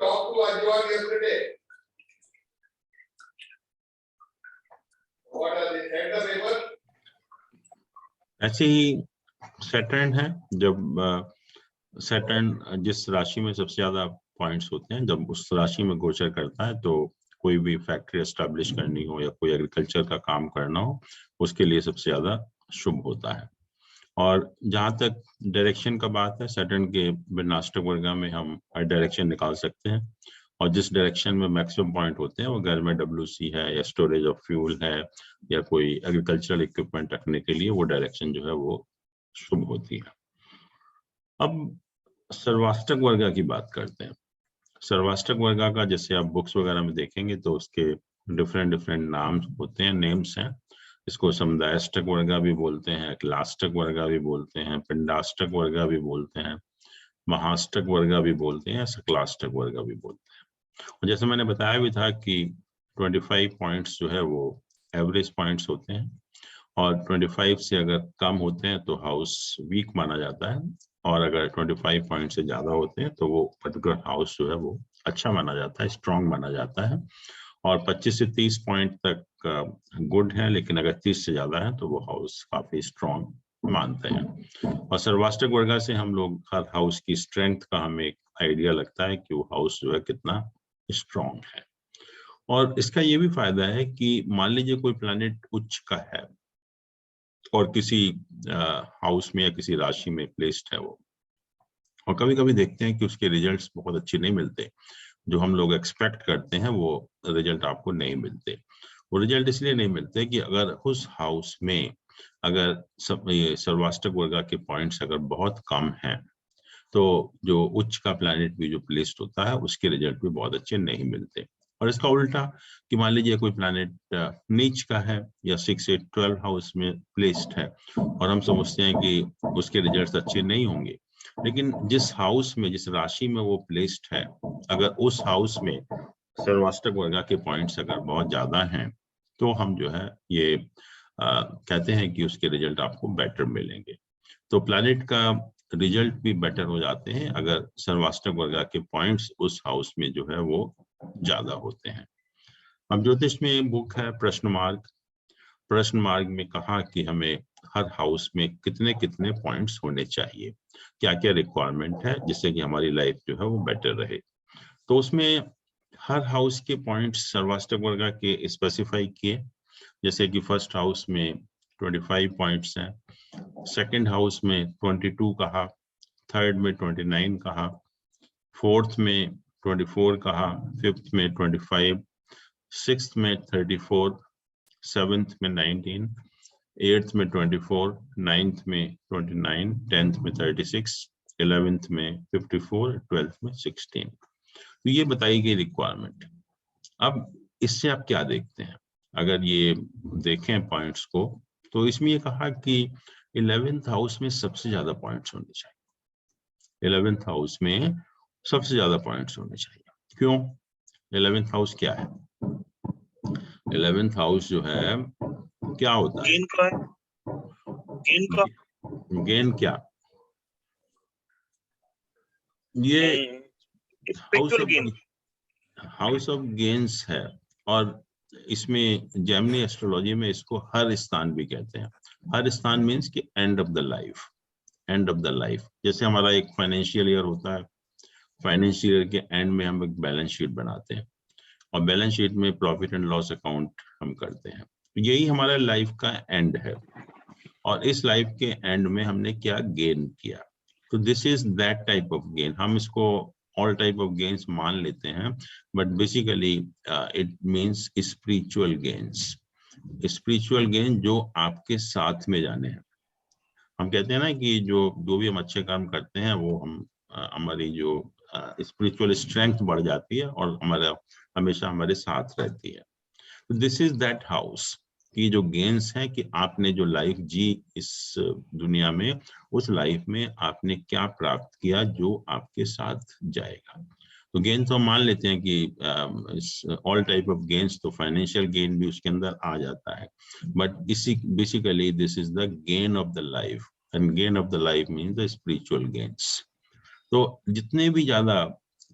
talked to Ajwan yesterday. What are they? Send the paper. ऐसे ही Saturn है, जब Saturn जिस राशि में सबसे ज्यादा पॉइंट्स होते हैं, जब उस राशि में गोचर करता है तो कोई भी फैक्ट्री एस्टेब्लिश करनी हो या कोई एग्रीकल्चर का काम करना हो, उसके लिए सबसे ज्यादा शुभ होता है। और जहां तक डायरेक्शन का बात है, सैटर्न के विनाष्टक वर्गा में हम हर डायरेक्शन निकाल सकते हैं, और जिस डायरेक्शन में मैक्सिमम पॉइंट होते हैं वो घर में WC है या स्टोरेज ऑफ फ्यूल है या कोई एग्रीकल्चरल इक्विपमेंट रखने के लिए, वो डायरेक्शन जो है वो शुभ होती है। अब सर्वाष्टक वर्गा की बात करते हैं। सर्वाष्टक वर्गा का जैसे आप बुक्स वगैरह में देखेंगे तो उसके डिफरेंट नाम होते हैं, नेम्स हैं। इसको समुदायाष्टक वर्गा भी बोलते हैं, अखिलाष्टक वर्गा भी बोलते हैं, पिंडाष्टक वर्गा भी बोलते हैं, महाष्टक वर्गा भी बोलते हैं, सकलाष्टक वर्गा भी बोलते हैं। और जैसे मैंने बताया भी था कि 25 पॉइंट्स जो है वो एवरेज पॉइंट्स होते हैं, और 25 से अगर कम होते हैं तो हाउस वीक माना जाता है, और अगर 25 पॉइंट से ज्यादा होते हैं तो वो पर्टिकुलर हाउस जो है वो अच्छा माना जाता है, स्ट्रांग माना जाता है। और 25 से 30 पॉइंट तक गुड है, लेकिन अगर 30 से ज्यादा है तो वो हाउस काफी स्ट्रांग मानते हैं। और सर्वाष्टक वर्गा से हम लोग हर हाउस की स्ट्रेंथ का हमें एक आइडिया लगता है कि वो हाउस जो है कितना स्ट्रांग है। और इसका ये भी फायदा है कि मान लीजिए कोई प्लैनेट उच्च का है और किसी हाउस में या किसी राशि में प्लेस्ड है वो, और कभी कभी देखते हैं कि उसके रिजल्ट्स बहुत अच्छे नहीं मिलते, जो हम लोग एक्सपेक्ट करते हैं वो रिजल्ट आपको नहीं मिलते। वो रिजल्ट इसलिए नहीं मिलते कि अगर उस हाउस में अगर ये सर्वाष्टक वर्गा के पॉइंट्स अगर बहुत कम हैं, तो जो उच्च का प्लैनेट भी जो प्लेस्ड होता है उसके रिजल्ट भी बहुत अच्छे नहीं मिलते। और इसका उल्टा कि मान लीजिए कोई प्लैनेट नीच का है या 6, 8, 12 हाउस में प्लेस्ड है, और हम समझते हैं कि उसके रिजल्ट्स अच्छे नहीं होंगे, लेकिन जिस हाउस में, जिस राशि में वो प्लेस्ड है, अगर उस हाउस में सर्वाष्टक वर्गा के पॉइंट्स अगर बहुत ज्यादा हैं तो हम जो है ये कहते हैं कि उसके रिजल्ट आपको बेटर मिलेंगे। तो प्लैनेट का रिजल्ट भी बेटर हो जाते हैं अगर सर्वाष्टक वर्गा के पॉइंट्स उस हाउस में जो है वो ज्यादा होते हैं। अब ज्योतिष में बुक है प्रश्न मार्ग। प्रश्न मार्ग में कहा कि हमें हर हाउस में कितने कितने पॉइंट्स होने चाहिए, क्या क्या रिक्वायरमेंट है जिससे कि हमारी लाइफ जो है वो बेटर रहे। तो उसमें हर हाउस के पॉइंट्स सर्वाष्टक वर्गा के स्पेसिफाई किए, जैसे कि फर्स्ट हाउस में 25 पॉइंट्स हैं, सेकंड हाउस में 22 कहा, थर्ड में 29 कहा, फोर्थ में 24 कहा, फिफ्थ में 25, सिक्स्थ में 34, सेवेंथ में 19, एट्थ में 24, नाइन्थ में 29, 10th में 36, 11th में 54, 12th में 16। तो ये बताई गई रिक्वायरमेंट। अब इससे आप क्या देखते हैं, अगर ये देखें पॉइंट्स को, तो इसमें ये कहा कि 11th हाउस में सबसे ज्यादा पॉइंट्स होने चाहिए। 11th हाउस में सबसे ज्यादा पॉइंट्स होने चाहिए। क्यों? 11th हाउस क्या है? 11th हाउस जो है क्या होता है? गेन का है, गेन का, गेन क्या? ये spiritual gain, house of gains है, और इसमें जेमिनी एस्ट्रोलॉजी में इसको हर स्थान भी कहते हैं। हर स्थान मीन्स कि end of the life, end of the life. जैसे हमारा एक फाइनेंशियल ईयर होता है, फाइनेंशियल ईयर के एंड में हम एक बैलेंस शीट बनाते हैं, और बैलेंस शीट में प्रॉफिट एंड लॉस अकाउंट हम करते हैं। यही हमारा लाइफ का एंड है, और इस लाइफ के एंड में हमने क्या गेन किया। तो this is that type of gain. हम इसको ऑल टाइप ऑफ गेन्स मान लेते हैं, but basically it means spiritual gains. Spiritual gain जो आपके साथ में जाने हैं। हम कहते हैं ना कि जो भी हम अच्छे काम करते हैं वो हम हमारी जो स्पिरिचुअल स्ट्रेंथ बढ़ जाती है और हमारा हमेशा हमारे साथ रहती है। तो दिस इज दैट हाउस की जो गेन्स है कि आपने जो लाइफ जी इस दुनिया में, उस लाइफ में आपने क्या प्राप्त किया जो आपके साथ जाएगा। तो गेन तो मान लेते हैं कि ऑल टाइप ऑफ गेन्स, तो फाइनेंशियल गेन भी उसके अंदर आ जाता है, बट इसी basically this is the gain of the life, and gain of the life means the spiritual gains. तो जितने भी ज्यादा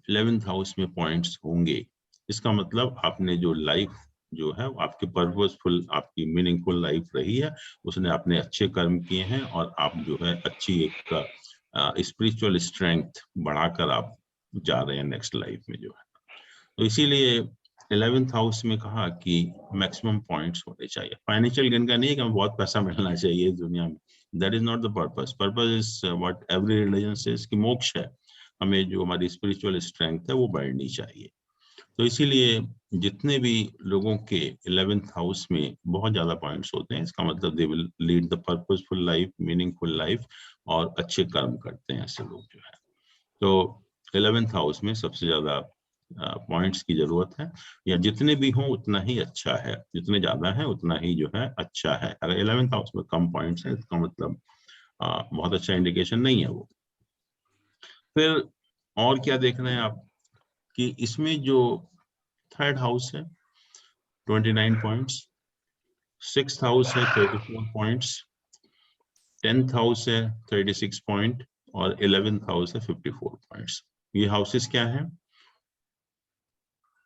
11th हाउस में पॉइंट्स होंगे, इसका मतलब आपने जो लाइफ जो है आपके पर्पसफुल, आपकी मीनिंगफुल लाइफ रही है, उसने आपने अच्छे कर्म किए हैं और आप जो है अच्छी एक स्पिरिचुअल स्ट्रेंथ बढ़ाकर आप जा रहे हैं नेक्स्ट लाइफ में जो है। तो इसीलिए 11th हाउस में कहा कि मैक्सिमम पॉइंट्स होने चाहिए। फाइनेंशियल गेन का नहीं है कि हमें बहुत पैसा मिलना चाहिए इस दुनिया में, that is not the purpose. Purpose is what every religion says कि मोक्ष है, हमें जो हमारी स्पिरिचुअल स्ट्रेंथ है वो बढ़नी चाहिए। तो इसीलिए जितने भी लोगों के 11th हाउस में बहुत ज्यादा पॉइंट्स होते हैं, इसका मतलब they will lead the purposeful life, meaningful life, और अच्छे कर्म करते हैं ऐसे लोग जो है। तो 11th हाउस में सबसे ज्यादा पॉइंट्स की जरूरत है, या जितने भी हों उतना ही अच्छा है, जितने ज्यादा है उतना ही जो है अच्छा है। अगर 11th हाउस में कम पॉइंट्स है इसका मतलब बहुत अच्छा इंडिकेशन नहीं है वो। फिर और क्या देख रहे हैं आप कि इसमें जो 3rd हाउस है 29 पॉइंट्स, 6th हाउस है 34 पॉइंट्स, 10th हाउस है 36 पॉइंट, और 11th हाउस है 54 पॉइंट्स। ये हाउसेस क्या है?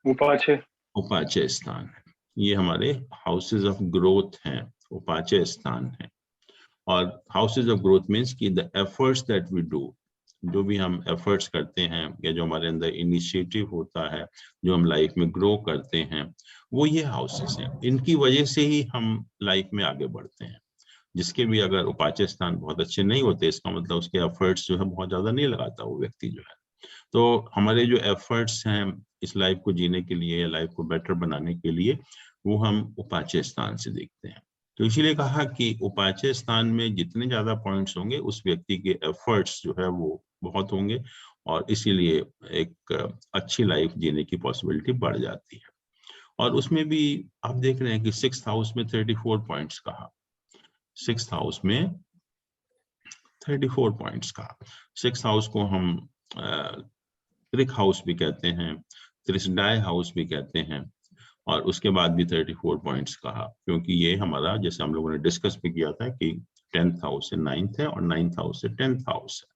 उपाचे उपाचय स्थान है। ये हमारे हाउसेज ऑफ ग्रोथ हैं, उपाचय स्थान है। और हाउसेज ऑफ ग्रोथ मीन्स कि the efforts that we do, जो भी हम एफर्ट्स करते हैं या जो हमारे अंदर इनिशिएटिव होता है, जो हम लाइफ में ग्रो करते हैं, वो ये हाउसेस हैं। इनकी वजह से ही हम लाइफ में आगे बढ़ते हैं। जिसके भी अगर उपाचय स्थान बहुत अच्छे नहीं होते, इसका मतलब उसके एफर्ट्स जो है बहुत ज्यादा नहीं लगाता वो व्यक्ति जो है। तो हमारे जो एफर्ट्स हैं इस लाइफ को जीने के लिए या लाइफ को बेटर बनाने के लिए, वो हम उपाचय स्थान से देखते हैं। तो इसीलिए कहा कि उपाचय स्थान में जितने ज्यादा पॉइंट्स होंगे उस व्यक्ति के एफर्ट्स जो है वो बहुत होंगे, और इसीलिए एक अच्छी लाइफ जीने की पॉसिबिलिटी बढ़ जाती है। और उसमें भी आप देख रहे हैं कि 6th हाउस में 34 पॉइंट्स कहा, 6th हाउस में 34 पॉइंट्स कहा। 6th हाउस को हम त्रिक हाउस भी कहते हैं, त्रिसडाय हाउस भी कहते हैं, और उसके बाद भी 34 पॉइंट्स कहा, क्योंकि ये हमारा, जैसे हम लोगों ने डिस्कस भी किया था कि 10th हाउस से 9th है और 9th हाउस से 10th हाउस है।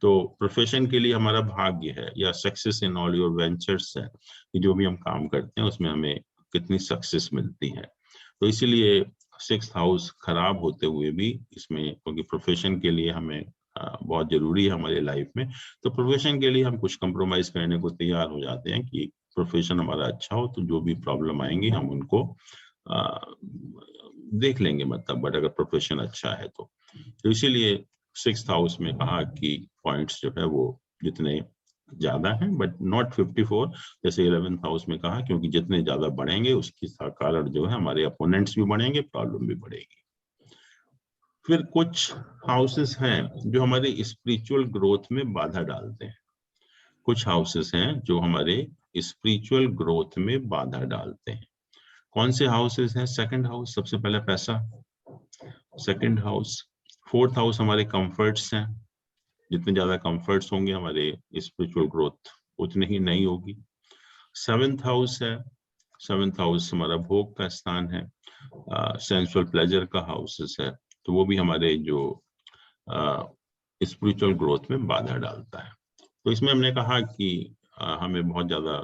तो प्रोफेशन के लिए हमारा भाग्य है, या success in all your ventures है, कि जो भी हम काम करते हैं उसमें हमें कितनी सक्सेस मिलती है। तो इसीलिए 6th हाउस खराब होते हुए भी इसमें, क्योंकि प्रोफेशन के लिए हमें बहुत जरूरी है हमारी लाइफ में, तो प्रोफेशन के लिए हम कुछ कंप्रोमाइज करने को तैयार हो जाते हैं कि प्रोफेशन हमारा अच्छा हो, तो जो भी प्रॉब्लम आएंगी हम उनको देख लेंगे, मतलब, बट अगर प्रोफेशन अच्छा है तो इसीलिए 6th हाउस में कहा कि पॉइंट्स जो है वो जितने ज्यादा हैं, बट नॉट 54 जैसे 11th हाउस में कहा, क्योंकि जितने ज्यादा बढ़ेंगे उसकी कारण जो है हमारे अपोनेंट्स भी बढ़ेंगे, प्रॉब्लम भी बढ़ेगी। फिर कुछ हाउसेस हैं जो हमारे स्पिरिचुअल ग्रोथ में बाधा डालते हैं। कुछ हाउसेस हैं जो हमारे स्पिरिचुअल ग्रोथ में बाधा डालते हैं। कौन से हाउसेस हैं? 2nd हाउस, सबसे पहले पैसा, 2nd हाउस। 4th हाउस हमारे कंफर्ट्स हैं, जितने ज्यादा कंफर्ट्स होंगे हमारे स्पिरिचुअल ग्रोथ उतनी ही नहीं होगी। 7th हाउस है, 7th हाउस हमारा भोग का स्थान है, सेंसुअल प्लेजर का हाउसेस है, तो वो भी हमारे जो स्पिरिचुअल ग्रोथ में बाधा डालता है। तो इसमें हमने कहा कि हमें बहुत ज्यादा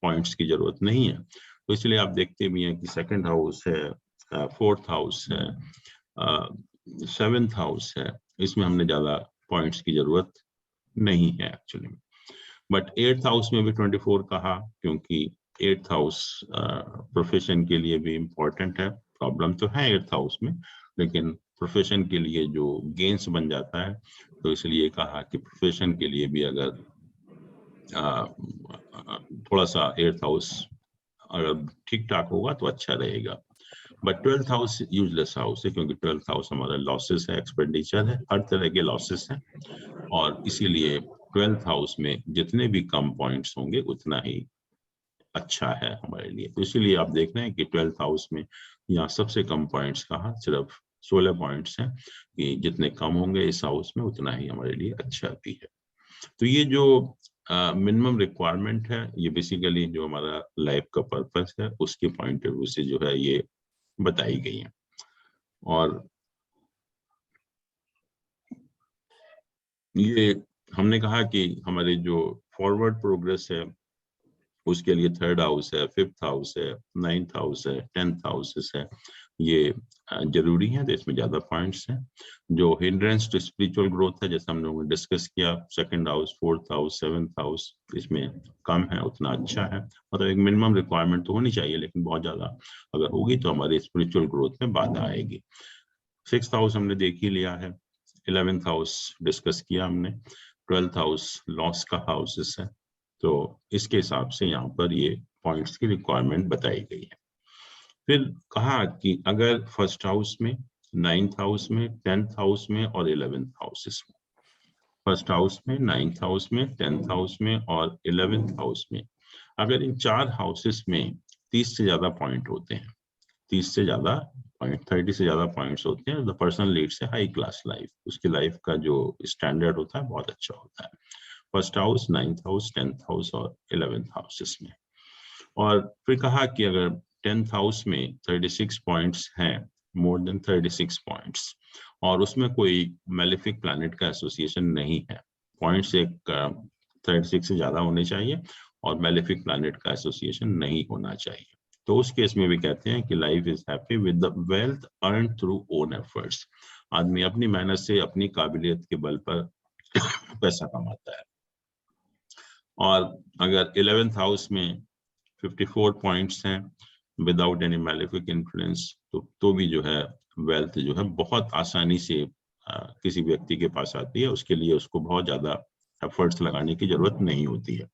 पॉइंट्स की जरूरत नहीं है, तो इसलिए आप देखते भी हैं कि 2nd हाउस है, 4th हाउस है, 7th हाउस है, इसमें हमने ज्यादा पॉइंट्स की जरूरत नहीं है एक्चुअली। बट 8th हाउस में भी 24 कहा, क्योंकि 8th हाउस प्रोफेशन के लिए भी इम्पोर्टेंट है। प्रॉब्लम तो है 8th हाउस में, लेकिन प्रोफेशन के लिए जो गेन्स बन जाता है, तो इसलिए कहा कि प्रोफेशन के लिए भी अगर थोड़ा सा 8th हाउस अगर ठीक ठाक होगा तो अच्छा रहेगा। But 12th house useless house है, क्योंकि 12th हाउस हमारा लॉसेस है, एक्सपेंडिचर है, हर तरह के लॉसेस हैं, और इसीलिए 12th हाउस में जितने भी कम पॉइंट्स होंगे उतना ही अच्छा है हमारे लिए। तो इसीलिए आप देख रहे हैं कि 12th हाउस में यहाँ सबसे कम पॉइंट्स कहा, सिर्फ 16 पॉइंट्स हैं, कि जितने कम होंगे इस हाउस में उतना ही हमारे लिए अच्छा भी है। तो ये जो मिनिमम रिक्वायरमेंट है, ये बेसिकली जो हमारा लाइफ का पर्पस है उसके पॉइंट ऑफ व्यू से जो है ये बताई गई है। और ये हमने कहा कि हमारी जो फॉरवर्ड प्रोग्रेस है उसके लिए 3rd हाउस है, 5th हाउस है, 9th हाउस है, 10th हाउसेस है, ये जरूरी है। तो इसमें ज्यादा पॉइंट्स हैं। जो हिंड्रेंस टू स्पिरिचुअल ग्रोथ है, जैसे हम लोगों ने डिस्कस किया, 2nd house, 4th house, 7th house, इसमें कम है उतना अच्छा है। मतलब एक मिनिमम रिक्वायरमेंट तो होनी चाहिए, लेकिन बहुत ज्यादा अगर होगी तो हमारी स्पिरिचुअल ग्रोथ में बाधा आएगी। 6th हाउस हमने देख ही लिया है, 11th हाउस डिस्कस किया हमने, 12th हाउस लॉस का हाउसेस है। तो इसके हिसाब से यहाँ पर ये पॉइंट्स की रिक्वायरमेंट बताई गई है। फिर कहा कि अगर 1st हाउस में, 9th हाउस में, 10th हाउस में और 11th हाउसेस में, 1st हाउस में, 9th हाउस में, 10th हाउस में और 11th हाउस में, अगर इन 4 हाउसेस में 30 से ज्यादा पॉइंट होते हैं, 30 से ज्यादा पॉइंट, 30 से ज्यादा पॉइंट्स होते हैं, the person leads a high class life. उसकी लाइफ का जो स्टैंडर्ड होता है बहुत अच्छा होता है। 1st house, 9th house, 10th house और 11th हाउसेस में। और फिर कहा कि अगर 10th हाउस में 36 पॉइंट्स हैं, मोर देन 36 पॉइंट्स, और उसमें कोई मेलेफिक प्लैनेट का एसोसिएशन नहीं है, पॉइंट्स एक 36 से ज्यादा होने चाहिए और मेलेफिक प्लैनेट का एसोसिएशन नहीं होना चाहिए, तो उस केस में भी कहते हैं कि life is happy with the wealth earn through own efforts. आदमी अपनी मेहनत से, अपनी काबिलियत के बल पर पैसा कमाता है। और अगर 11th हाउस में 54 पॉइंट्स हैं विदाउट एनी मैलेफिक इन्फ्लुएंस, तो भी जो है वेल्थ जो है बहुत आसानी से किसी व्यक्ति के पास आती है। उसके लिए उसको बहुत ज्यादा एफर्ट्स लगाने की जरूरत नहीं होती है।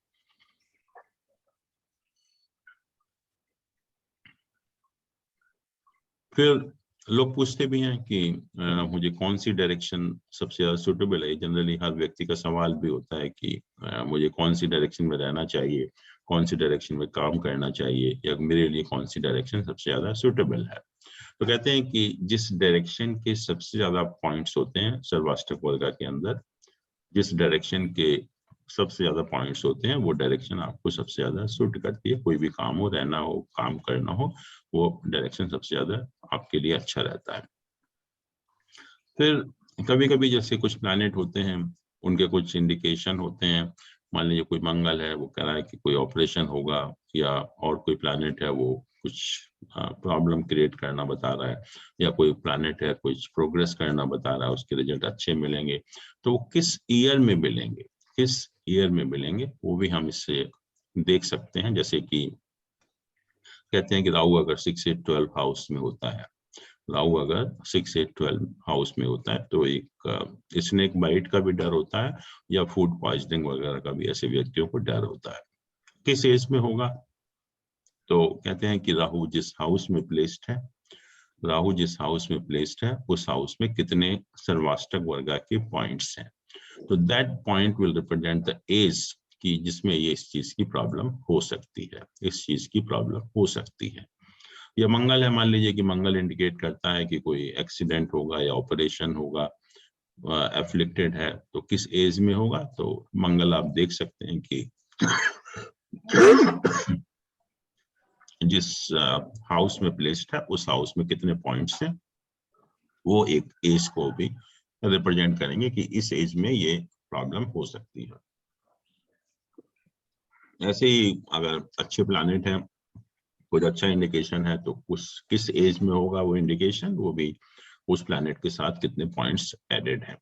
फिर लोग पूछते भी हैं कि मुझे कौन सी डायरेक्शन सबसे ज्यादा सुटेबल है। जनरली हर व्यक्ति का सवाल भी होता है कि मुझे कौन सी डायरेक्शन में रहना चाहिए, कौन सी डायरेक्शन में काम करना चाहिए, या मेरे लिए कौन सी डायरेक्शन सबसे ज्यादा सुटेबल है। तो कहते हैं कि जिस डायरेक्शन के सबसे ज्यादा पॉइंट्स होते हैं सर्वाष्टक वर्गा के अंदर, जिस डायरेक्शन के सबसे ज्यादा पॉइंट्स होते हैं, वो डायरेक्शन आपको सबसे ज्यादा सूट करती है। कोई भी काम हो, रहना हो, काम करना हो, वो डायरेक्शन सबसे ज्यादा आपके लिए अच्छा रहता है। फिर कभी कभी जैसे कुछ प्लैनेट होते हैं, उनके कुछ इंडिकेशन होते हैं। मान लीजिए कोई मंगल है, वो कह रहा है कि कोई ऑपरेशन होगा, या और कोई प्लैनेट है वो कुछ प्रॉब्लम क्रिएट करना बता रहा है, या कोई प्लैनेट है कुछ प्रोग्रेस करना बता रहा है, उसके रिजल्ट अच्छे मिलेंगे। तो वो किस ईयर में मिलेंगे, किस ईयर में मिलेंगे, वो भी हम इससे देख सकते हैं। जैसे कि कहते हैं कि राहु अगर 6, 8, 12 हाउस में होता है, राहु अगर 6, 8, 12 हाउस में होता है, तो एक स्नेक बाइट का भी डर होता है, या फूड पॉइजनिंग वगैरह का भी ऐसे व्यक्तियों को डर होता है। किस एज में होगा, तो कहते हैं कि राहु जिस हाउस में प्लेस्ड है, राहु जिस हाउस में प्लेस्ड है, उस हाउस में कितने सर्वाष्टक वर्गा के पॉइंट्स हैं। तो that point will represent the age कि जिसमें ये इस चीज की प्रॉब्लम हो सकती है, इस चीज की प्रॉब्लम हो सकती है। या मंगल है, मान लीजिए कि मंगल इंडिकेट करता है कि कोई एक्सीडेंट होगा या ऑपरेशन होगा, एफ्लिक्टेड है, तो किस एज में होगा। तो मंगल आप देख सकते हैं कि जिस हाउस में प्लेस्ड है, उस हाउस में कितने पॉइंट्स हैं, वो एक एज को भी रिप्रेजेंट करेंगे कि इस एज में ये प्रॉब्लम हो सकती है। ऐसे ही अगर अच्छे प्लैनेट हैं, कुछ अच्छा इंडिकेशन है, तो उस किस एज में होगा वो इंडिकेशन, वो भी उस प्लैनेट के साथ कितने पॉइंट्स एडेड हैं।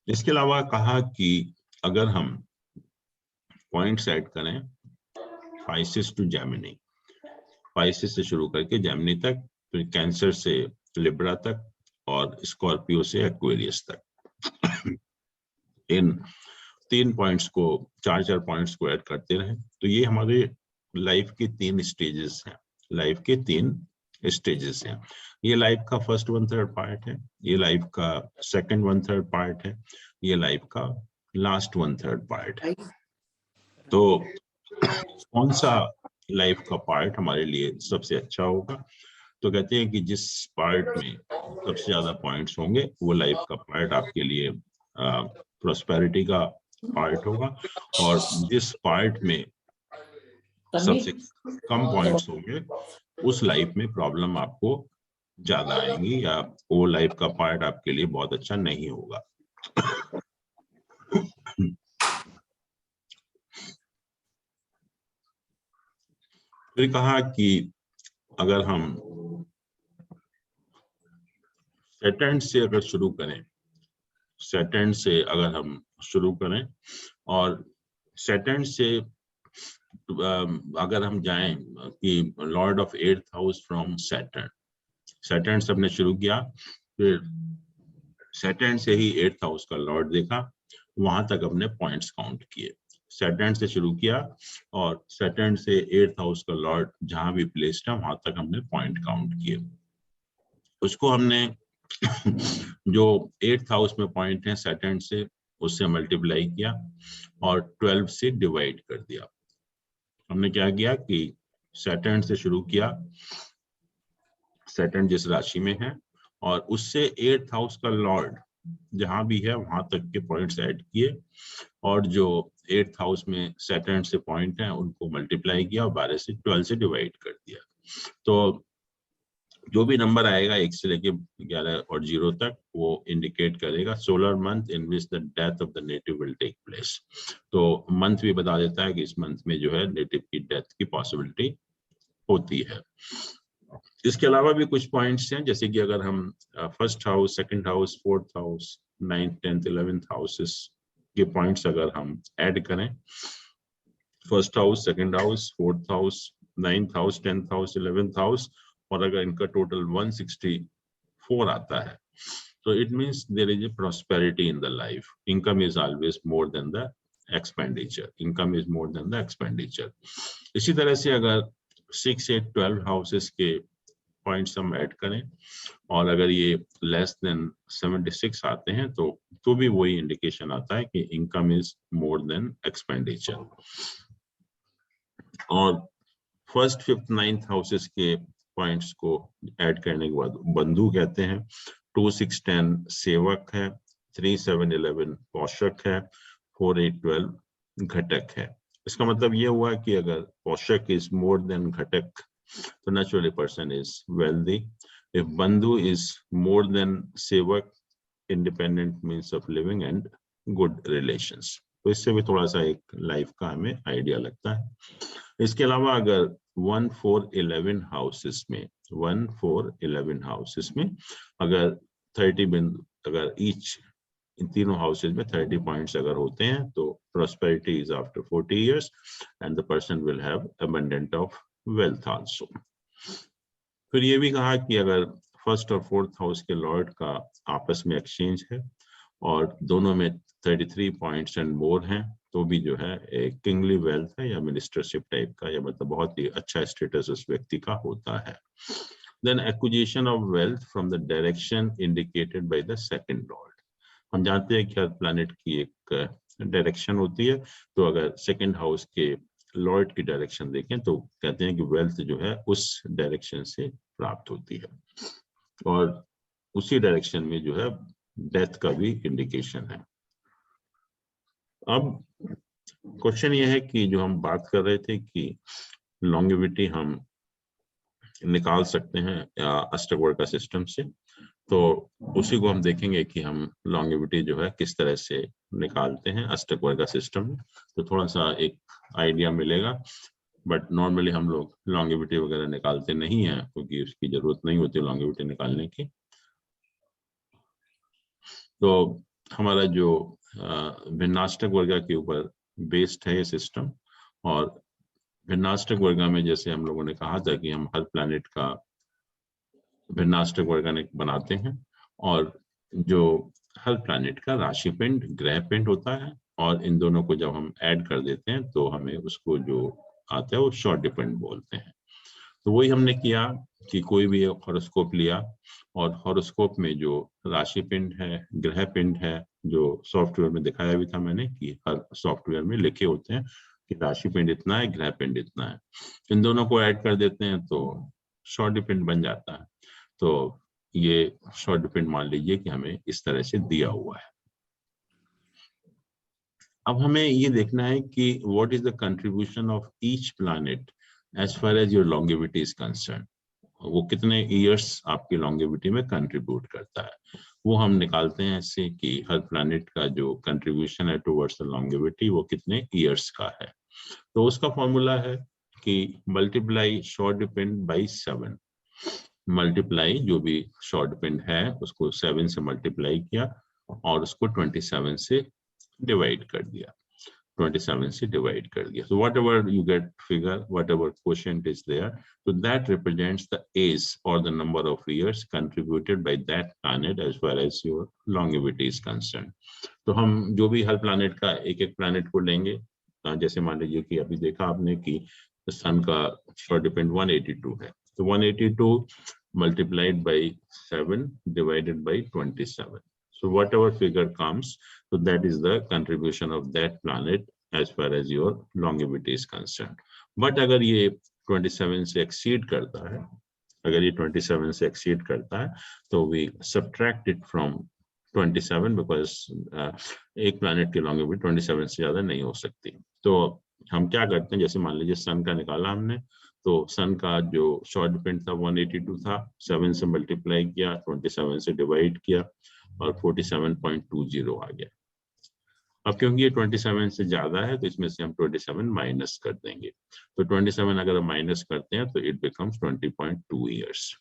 इसके अलावा कहा कि अगर हम पॉइंट्स ऐड करें पाइसेस टू जेमिनी, पाइसेस से शुरू करके जेमिनी तक, फिर कैंसर से लिब्रा तक, और स्कॉर्पियो से एक्वेरियस तक, इन 3 पॉइंट्स को, 4 पॉइंट्स को ऐड करते रहे, तो ये हमारे लाइफ के 3 स्टेजेस हैं। लाइफ के 3 स्टेजेस हैं। ये लाइफ का फर्स्ट 1/3 पार्ट है, ये लाइफ का सेकंड 1/3 पार्ट है, ये लाइफ का लास्ट 1/3 पार्ट है। तो कौन सा लाइफ का पार्ट हमारे लिए सबसे अच्छा होगा, तो कहते हैं कि जिस पार्ट में सबसे ज्यादा पॉइंट्स होंगे, वो लाइफ का पार्ट आपके लिए प्रोस्पेरिटी का पार्ट होगा, और जिस पार्ट में सबसे कम पॉइंट्स होंगे, उस लाइफ में प्रॉब्लम आपको ज्यादा आएंगी, या वो लाइफ का पार्ट आपके लिए बहुत अच्छा नहीं होगा। फिर कहा कि अगर हम सैटर्न से अगर शुरू करें, सैटर्न से अगर हम शुरू करें और सैटर्न से अगर हम जाएं कि Lord of 8th house from Saturn, Saturn से हमने शुरू किया, फिर सैटर्न से ही 8th हाउस का लॉर्ड देखा, वहां तक हमने पॉइंट्स काउंट किए। सैटर्न से शुरू किया और सैटर्न से 8th हाउस का लॉर्ड जहां भी प्लेस्ड है वहां तक हमने पॉइंट काउंट किए। उसको हमने जो 8th हाउस में पॉइंट है सैटर्न से, उससे मल्टीप्लाई किया और 12 से डिवाइड कर दिया। हमने क्या किया कि सैटर्न से शुरू किया, सैटर्न जिस राशि में है, और उससे 8th हाउस का लॉर्ड जहां भी है वहां तक के पॉइंट्स ऐड किए, और जो 8th हाउस में सैटर्न से पॉइंट है उनको मल्टीप्लाई किया और 12 से डिवाइड कर दिया। तो जो भी नंबर आएगा 1 से लेके 11 और 0 तक, वो इंडिकेट करेगा solar month in which the death of the native will take place. तो मंथ भी बता देता है कि इस मंथ में जो है नेटिव की डेथ की पॉसिबिलिटी होती है। इसके अलावा भी कुछ पॉइंट्स हैं, जैसे कि अगर हम first house, second house, fourth house, 9th, 10th, 11th houses के पॉइंट्स अगर हम ऐड करें, first house, second house, fourth house, 9th house, 10th house, 11th house, और अगर इनका टोटल 164 आता है, तो it means there is a prosperity in the life. Income is always more than the expenditure, income is more than the expenditure. इसी तरह से अगर 6, 8, 12 हाउसेस के पॉइंट्स हम ऐड करें और अगर ये लेस देन 76 आते हैं तो भी वही इंडिकेशन आता है कि income is more then expenditure. और फर्स्ट, फिफ्थ, 9th हाउसेस के पॉइंट्स को ऐड करने के बाद बंधु कहते हैं। 2, 6, 10 सेवक है, 3, 7, 11 पोषक है, 4, 8, 12 घटक है। इसका मतलब ये हुआ कि अगर पोषक इज मोर देन घटक तो naturally person is wealthy. If bandhu is more than sevak, independent means of living and good relations. तो इससे भी थोड़ा सा एक लाइफ का हमें आइडिया लगता है। इसके अलावा अगर 1, 4, 11 हाउसेस में 1, 4, 11 हाउसेस में अगर 30 बिंदु, अगर ईच इन तीनों हाउसेस में 30 पॉइंट्स अगर होते हैं तो prosperity is after 40 years and the person will have abundant of wealth also. फिर ये भी कहा कि अगर फर्स्ट और फोर्थ हाउस के लॉर्ड का आपस में एक्सचेंज है और दोनों में 33 पॉइंट्स एंड मोर हैं तो भी जो है एक किंगली वेल्थ है या मिनिस्टरशिप टाइप का, या मतलब बहुत ही अच्छा स्टेटस उस व्यक्ति का होता है। Then acquisition of wealth from the direction indicated by the second lord. हम जानते हैं कि हर प्लैनेट की एक डायरेक्शन होती है, तो अगर सेकंड हाउस के लॉर्ड की डायरेक्शन देखें तो कहते हैं कि वेल्थ जो है उस डायरेक्शन से प्राप्त होती है, और उसी डायरेक्शन में जो है डेथ का भी इंडिकेशन है। अब क्वेश्चन ये है कि जो हम बात कर रहे थे कि लॉन्गेविटी हम निकाल सकते हैं अष्टवर्ग सिस्टम से, तो उसी को हम देखेंगे कि हम लॉन्गेविटी जो है किस तरह से निकालते हैं अष्टवर्ग सिस्टम में, तो थोड़ा सा एक आइडिया मिलेगा। बट नॉर्मली हम लोग लॉन्गेविटी वगैरह निकालते नहीं है क्योंकि उसकी जरूरत नहीं होती लॉन्गेविटी निकालने की। तो हमारा जो भिन्नाष्टक वर्ग के ऊपर बेस्ड है ये सिस्टम, और भिन्नाष्टक वर्ग में जैसे हम लोगों ने कहा था कि हम हर प्लैनेट का भिन्नाष्टक वर्ग बनाते हैं, और जो हर प्लैनेट का राशि पिंड, ग्रह पिंड होता है, और इन दोनों को जब हम ऐड कर देते हैं तो हमें उसको जो आता है वो शॉर्ट डिपेंड बोलते हैं। तो वही हमने किया कि कोई भी हॉरोस्कोप लिया, और हॉरोस्कोप में जो राशि पिंड है, ग्रह पिंड है, जो सॉफ्टवेयर में दिखाया भी था मैंने कि हर सॉफ्टवेयर में लिखे होते हैं कि राशि पिंड इतना है, ग्रह पिंड इतना है, इन दोनों को ऐड कर देते हैं तो शॉर्ट डिपेंड बन जाता है। तो ये शॉर्ट डिपेंड मान लीजिए कि हमें इस तरह से दिया हुआ है। अब हमें ये देखना है कि what is the contribution of each planet as far as your longevity is concern. वो कितने ईयर्स आपकी लॉन्गेविटी में कंट्रीब्यूट करता है। वो हम निकालते हैं इससे कि हर प्लैनेट का जो कंट्रीब्यूशन है टुवर्ड्स द लॉन्गेविटी वो कितने ईयर्स का है। तो उसका फॉर्मूला है कि multiply short depend by 7, multiply जो भी शॉर्ट डिपेंड है उसको 7 से मल्टीप्लाई किया और उसको 27 से डिवाइड कर दिया, 27 से डिवाइड कर दिया। So whatever you get figure, whatever quotient is there, so that represents the age or the number of years contributed by that planet as far as your longevity is concerned. तो हम जो भी हर planet का एक एक planet को लेंगे, जैसे मान लीजिए कि अभी देखा आपने कि सन का short depend 182 है, तो 182 multiplied by 7 divided by 27. So whatever figure comes, so that is the contribution of that planet as far as your longevity is concerned. But अगर ये 27 से exceed करता है, अगर ये 27 से exceed करता है, तो we subtract it from 27 because एक planet की longevity 27 से ज़्यादा नहीं हो सकती। तो हम क्या करते हैं, जैसे मान लीजिए सन का निकाला हमने, तो सन का जो शॉर्ट डिपेंड था 182 था, 7 से मल्टीप्लाई किया, 27 से डिवाइड किया और 47.20 आ गया। अब क्योंकि ये 27 से ज्यादा है तो इसमें से हम 27 माइनस कर देंगे, तो 27 अगर हम माइनस करते हैं तो इट बिकम्स 20.2 ईयर्स।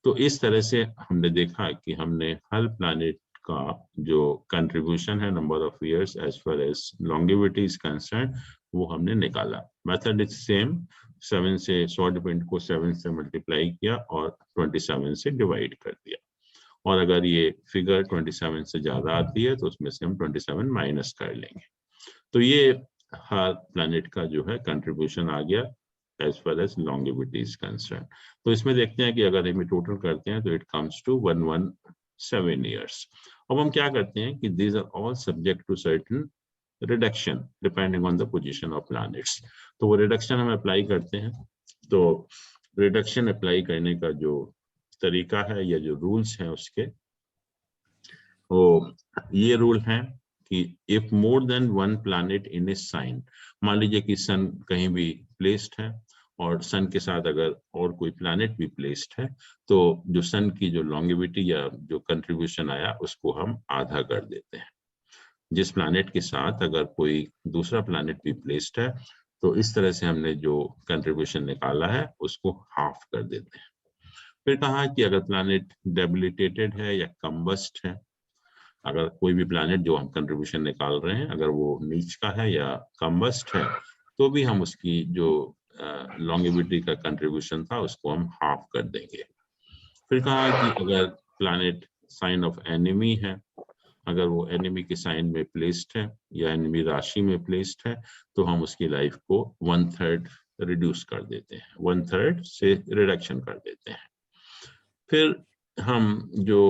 तो इस तरह से हमने देखा कि हमने हर प्लैनेट का जो कंट्रीब्यूशन है number of years as far as longevity is concern वो हमने निकाला। मेथड इज सेम, 7 से शॉर्ट डिपेंड को 7 से मल्टीप्लाई किया और 27 से डिवाइड कर दिया, और अगर ये फिगर 27 से ज्यादा आती है तो उसमें से हम 27 माइनस कर लेंगे। तो ये हर प्लैनेट का जो है कंट्रीब्यूशन आ गया as far as longevity is concern. तो इसमें देखते हैं कि अगर हम टोटल करते हैं तो इट कम्स टू 117 ईयर्स। अब हम क्या करते हैं कि these are all subject to certain reduction depending on the position of planets. तो वो रिडक्शन हम अप्लाई करते हैं। तो रिडक्शन अप्लाई करने का जो तरीका है या जो रूल्स हैं उसके, वो ये रूल है कि if more than one planet in a sign, मान लीजिए कि सन कहीं भी प्लेस्ड है और सन के साथ अगर और कोई प्लैनेट भी प्लेस्ड है, तो जो सन की जो लॉन्गेविटी या जो कंट्रीब्यूशन आया उसको हम आधा कर देते हैं। जिस प्लैनेट के साथ अगर कोई दूसरा प्लैनेट भी प्लेस्ड है तो इस तरह से हमने जो कंट्रीब्यूशन निकाला है उसको हाफ कर देते हैं। फिर कहा कि अगर प्लैनेट डेबिलिटेटेड है या कम्बस्ट है, अगर कोई भी प्लैनेट जो हम कंट्रीब्यूशन निकाल रहे हैं अगर वो नीच का है या कम्बस्ट है तो भी हम उसकी जो लॉन्गेविटी का कंट्रीब्यूशन था उसको हम हाफ कर देंगे। फिर कहा कि अगर प्लैनेट साइन ऑफ एनिमी है, अगर वो एनिमी के साइन में प्लेस्ड है या एनिमी राशि में प्लेस्ड है तो हम उसकी लाइफ को 1/3 रिड्यूस कर देते हैं, 1/3 से रिडक्शन कर देते हैं। फिर हम जो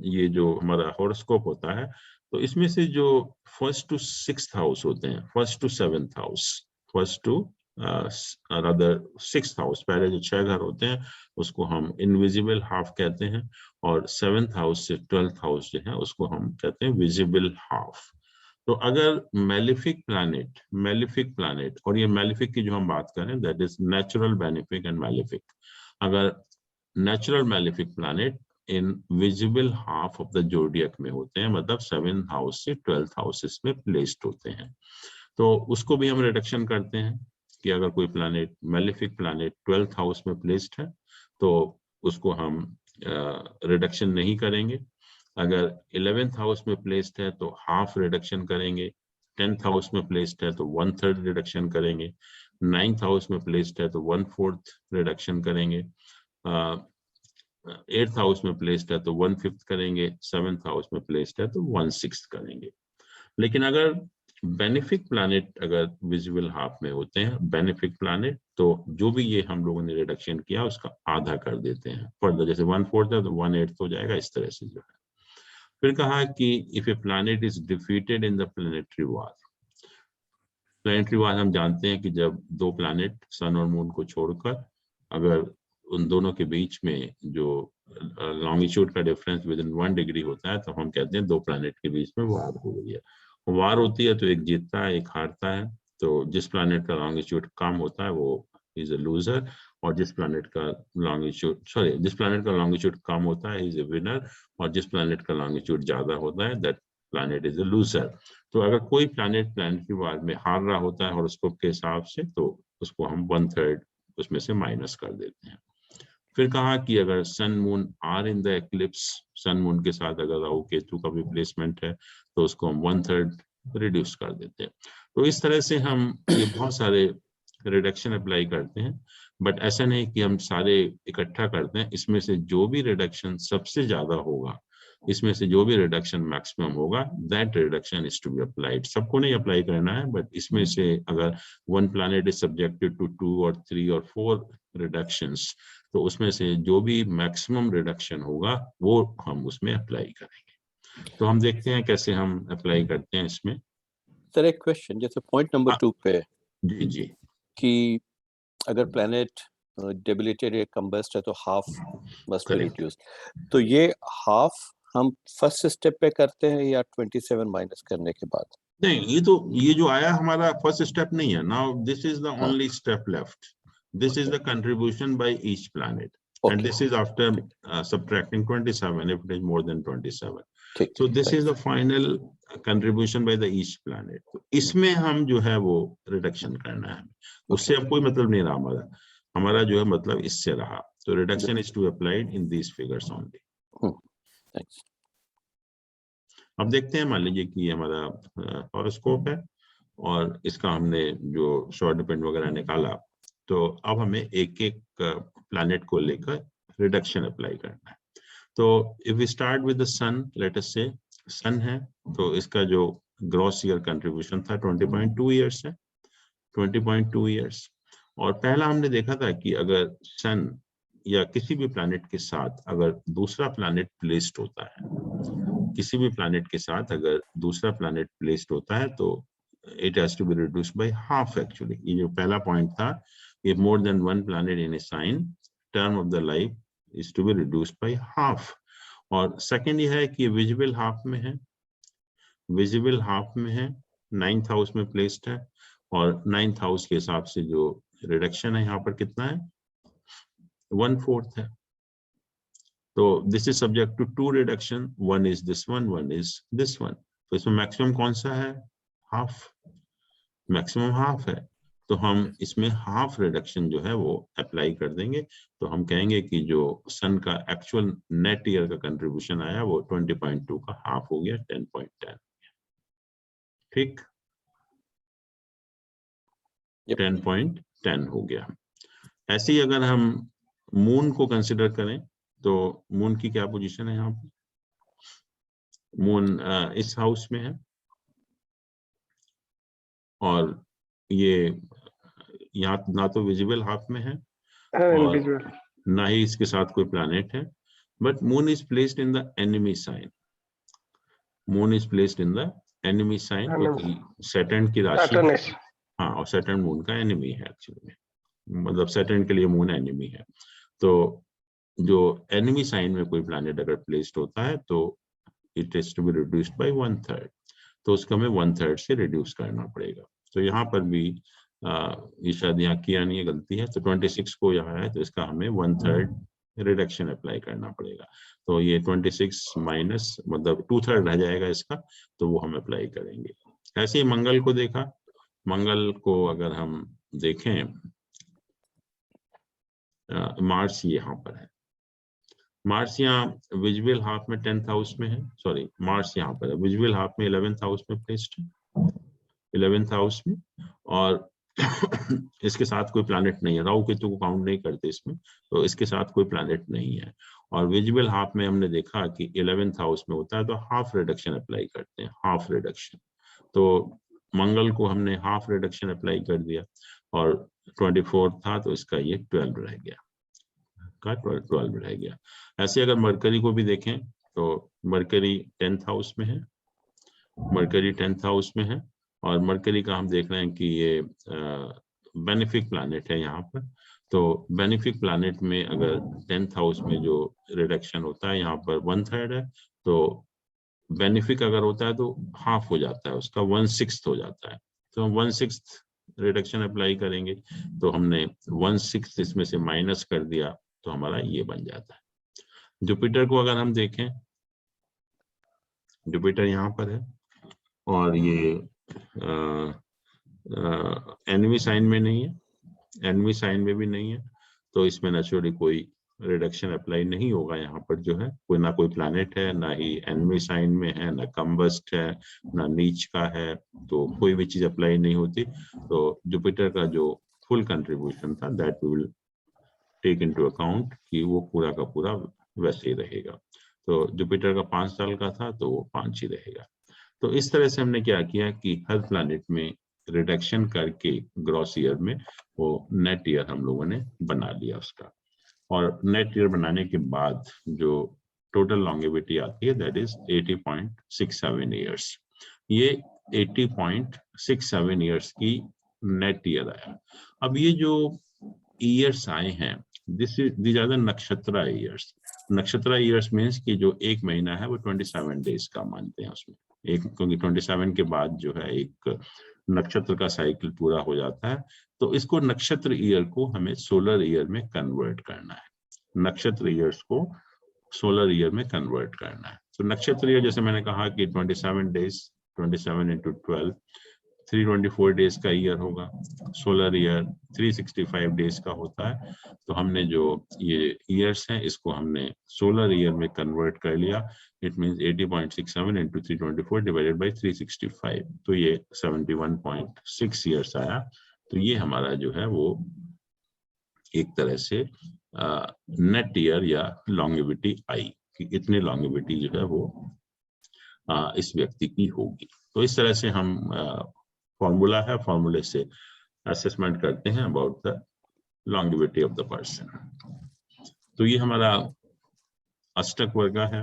ये जो हमारा हॉरोस्कोप होता है तो इसमें से जो 1st to 6th हाउस होते हैं, 1st to 7th house, 1st to rather 6th house, पहले जो 6 घर होते हैं उसको हम इनविजिबल हाफ कहते हैं, और 7th हाउस से 12th हाउस जो है उसको हम कहते हैं विजिबल हाफ। तो अगर मेलिफिक प्लैनेट, और ये मेलिफिक की जो हम बात करें that is natural benefic and malefic, अगर natural malefic planet in visible half of the zodiac में होते हैं, मतलब 7th हाउस से 12th हाउसेस में प्लेस्ड होते हैं, तो उसको भी हम रिडक्शन करते हैं कि अगर कोई planet malefic planet 12th house में प्लेस्ड है तो उसको हम रिडक्शन नहीं करेंगे। अगर 11th हाउस में प्लेस्ड है तो हाफ रिडक्शन करेंगे, 10th हाउस में प्लेस्ड है तो 1/3 रिडक्शन करेंगे, 9th हाउस में प्लेस्ड है तो 1/4 रिडक्शन करेंगे, 8th हाउस में प्लेस्ड है तो 1/5 करेंगे, 7th हाउस में प्लेस्ड है तो 1/6 करेंगे। लेकिन अगर बेनिफिक प्लैनेट अगर विजिबल हाफ में होते हैं, बेनिफिक प्लैनेट, तो जो भी ये हम लोगों ने रिडक्शन किया उसका आधा कर देते हैं फर्दर, जैसे 1/4 है तो 1/8 हो जाएगा, इस तरह से जो है। फिर कहा कि if A planet is defeated in the planetary war, planetary war हम जानते हैं कि जब दो प्लैनेट सन और मून को छोड़कर अगर उन दोनों के बीच में जो लॉन्गिट्यूड का डिफरेंस विद इन 1 डिग्री होता है तो हम कहते हैं दो प्लैनेट के बीच में वार हो गई है। वार होती है तो एक जीतता है एक हारता है, तो जिस प्लैनेट का लॉन्गिट्यूड कम होता है वो इज अ लूजर, और जिस प्लैनेट का लॉन्गिट्यूड कम होता है इज अ विनर, और जिस प्लैनेट का लॉन्गिट्यूड ज्यादा होता है that planet is a loser. तो अगर कोई प्लैनेट की वार में हार रहा होता है हॉरोस्कोप के हिसाब से तो उसको हम 1/3 उसमें से माइनस कर देते हैं। फिर कहा कि अगर sun moon are in the eclipse, sun moon के साथ अगर राहु केतु का भी प्लेसमेंट है तो उसको हम 1/3 रिड्यूस कर देते हैं। तो इस तरह से हम ये बहुत सारे रिडक्शन अप्लाई करते हैं, बट ऐसा नहीं कि हम सारे इकट्ठा करते हैं। इसमें से जो भी रिडक्शन सबसे ज्यादा होगा, इसमें से जो भी रिडक्शन मैक्सिमम होगा, that reduction is to be applied. सबको नहीं अप्लाई करना है, बट इसमें से अगर one planet is subjected to 2 और 3 और 4 रिडक्शंस, तो उसमें से जो भी मैक्सिमम रिडक्शन होगा वो हम उसमें अप्लाई करेंगे। तो हम देखते हैं कैसे हम अप्लाई करते हैं इसमें। सर एक क्वेश्चन, जैसे पॉइंट नंबर 2 पे जी जी कि अगर प्लैनेट डेबिलिटेड या कंबस्ट है तो half must be Correct. Reduce, तो ये हाफ हम फर्स्ट स्टेप पे करते हैं या 27 माइनस करने के बाद? नहीं, ये जो आया हमारा फर्स्ट स्टेप नहीं है। Now this is the only step left. This is the contribution by each planet, and this is after subtracting 27 if it is more than 27. ठीक, So this is the final contribution by the each planet. तो इसमें हम जो है वो reduction करना है, उससे अब कोई मतलब नहीं रहा हमारा जो है मतलब इससे रहा। तो reduction is to applied in these figures only. Thanks. अब देखते हैं, मान लीजिए कि ये हमारा हॉरोस्कोप है और इसका हमने जो शॉर्ट डिपेंड वगैरह निकाला, तो अब हमें एक एक प्लैनेट को लेकर रिडक्शन अप्लाई करना है। तो if we start with the sun, let us say sun है, तो इसका जो ग्रॉस ईयर कंट्रीब्यूशन था 20.2 ईयर्स है, 20.2 ईयर्स। और पहला हमने देखा था कि अगर सन या किसी भी प्लैनेट के साथ अगर दूसरा प्लैनेट प्लेस्ड होता है, किसी भी प्लैनेट के साथ अगर दूसरा प्लैनेट प्लेस्ड होता है तो it has to be reduced by half actually। ये जो पहला पॉइंट था, if more than one planet in a sign, term of the life is to be reduced by half। और सेकंड ये है कि विजिबल हाफ में है, विजिबल हाफ में है, 9th हाउस में प्लेस्ड है, और 9th हाउस के हिसाब से जो रिडक्शन है यहाँ पर कितना है, 1/4 है। तो this is subject to 2 reduction, one is this one is this one. तो इसमें मैक्सिमम कौन सा है, हाफ, मैक्सिमम हाफ है। तो हम इसमें हाफ रिडक्शन जो है वो अप्लाई कर देंगे। तो हम कहेंगे कि जो सन का एक्चुअल नेट ईयर का कंट्रीब्यूशन आया वो 20.2 का हाफ हो गया, 10.10। ठीक, 10.10 हो गया। ऐसे ही अगर हम मून को कंसिडर करें तो मून की क्या पोजीशन है यहाँ पर, मून इस हाउस में है और ये यहाँ ना तो विजिबल हाफ में है और ना ही इसके साथ कोई प्लैनेट है, but moon is placed in the enemy sign. Moon is placed in the enemy sign, क्योंकि सैटर्न की राशि, हाँ, और सैटर्न मून का एनिमी है एक्चुअली, मतलब सैटर्न के लिए मून एनिमी है। तो जो एनिमी साइन में कोई प्लैनेट अगर प्लेस्ड होता है तो it is to be reduced by 1/3। तो उसको हमें 1/3 से रिड्यूस करना पड़ेगा। तो यहाँ पर भी ये शायद यहाँ किया नहीं है, गलती है। तो 26 को यहाँ है तो इसका हमें 1/3 रिडक्शन अप्लाई करना पड़ेगा। तो ये 26 माइनस मतलब 2/3 रह जाएगा इसका, तो वो हम अप्लाई करेंगे। ऐसे ही मंगल को देखा, मंगल को अगर हम देखें, मार्स यहाँ पर है, मार्स यहाँ विजुअल हाफ में 10th हाउस में है, सॉरी मार्स यहाँ पर है विजुअल हाफ में 11th हाउस में प्लेस्ड है, 11th हाउस में, और इसके साथ कोई प्लैनेट नहीं है, राहु केतु को काउंट नहीं करते इसमें, तो इसके साथ कोई प्लैनेट नहीं है। और विजुअल हाफ में हमने देखा कि 11th हाउस में होता है तो हाफ रिडक्शन अप्लाई करते हैं, हाफ रिडक्शन। तो मंगल को हमने हाफ रिडक्शन अप्लाई कर दिया और 24 था तो इसका ये 12 रह गया, का 12 रह गया। ऐसे अगर मरकरी को भी देखें तो मरकरी 10th हाउस में है, मरकरी 10th हाउस में है, और मरकरी का हम देख रहे हैं कि ये बेनिफिक प्लैनेट है यहाँ पर। तो बेनिफिक प्लैनेट में अगर 10th हाउस में जो रिडक्शन होता है यहाँ पर 1/3 है, तो बेनिफिक अगर होता है तो हाफ हो जाता है उसका, 1/6 हो जाता है। तो 1/6 रिडक्शन अप्लाई करेंगे, तो हमने 1/6 इसमें से माइनस कर दिया तो हमारा ये बन जाता है। जुपिटर को अगर हम देखें, जुपिटर यहाँ पर है और ये एनवी साइन में नहीं है, एनवी साइन में भी नहीं है, तो इसमें नेचुरली कोई रिडक्शन अप्लाई नहीं होगा। यहाँ पर जो है कोई ना कोई प्लैनेट है, ना ही एनवी साइन में है, ना कम्बस्ट है, ना नीच का है, तो कोई भी चीज अप्लाई नहीं होती। तो जुपिटर का जो फुल कंट्रीब्यूशन था that we will take into account कि वो पूरा का पूरा वैसे ही रहेगा। तो जुपिटर का 5 साल का था तो वो 5 ही रहेगा। तो इस तरह से हमने क्या किया कि हर प्लैनेट में रिडक्शन करके ग्रॉस ईयर में वो नेट ईयर हम लोगों ने बना लिया उसका, और नेट ईयर बनाने के बाद जो टोटल लॉन्गेविटी आती है दैट इज 80.67 ईयर्स। ये 80.67 ईयर्स की नेट ईयर आया। अब ये जो ईयर्स आए हैं दीज आर द नक्षत्र ईयर्स। नक्षत्र ईयर्स मीन्स कि जो एक महीना है वो 27 डेज का मानते हैं उसमें, एक क्योंकि 27 के बाद जो है एक नक्षत्र का साइकिल पूरा हो जाता है। तो इसको नक्षत्र ईयर को हमें सोलर ईयर में कन्वर्ट करना है, नक्षत्र ईयर्स को सोलर ईयर में कन्वर्ट करना है। तो नक्षत्र ईयर जैसे मैंने कहा कि 27 डेज, 27 into 12 324 डेज का ईयर होगा। सोलर ईयर 365 डेज का होता है। तो हमने जो ये ईयर्स हैं इसको हमने सोलर ईयर में कन्वर्ट कर लिया। It means 80.67 into 324 divided by 365, तो ये 71.6 ईयर्स आया। तो ये हमारा जो है वो एक तरह से नेट ईयर या लॉन्गेविटी आई कि इतनी लॉन्गेविटी जो है वो इस व्यक्ति की होगी। तो इस तरह से हम फॉर्मूला है, फॉर्मूले से असेसमेंट करते हैं about the longevity of the person. तो ये हमारा अष्टक वर्ग है।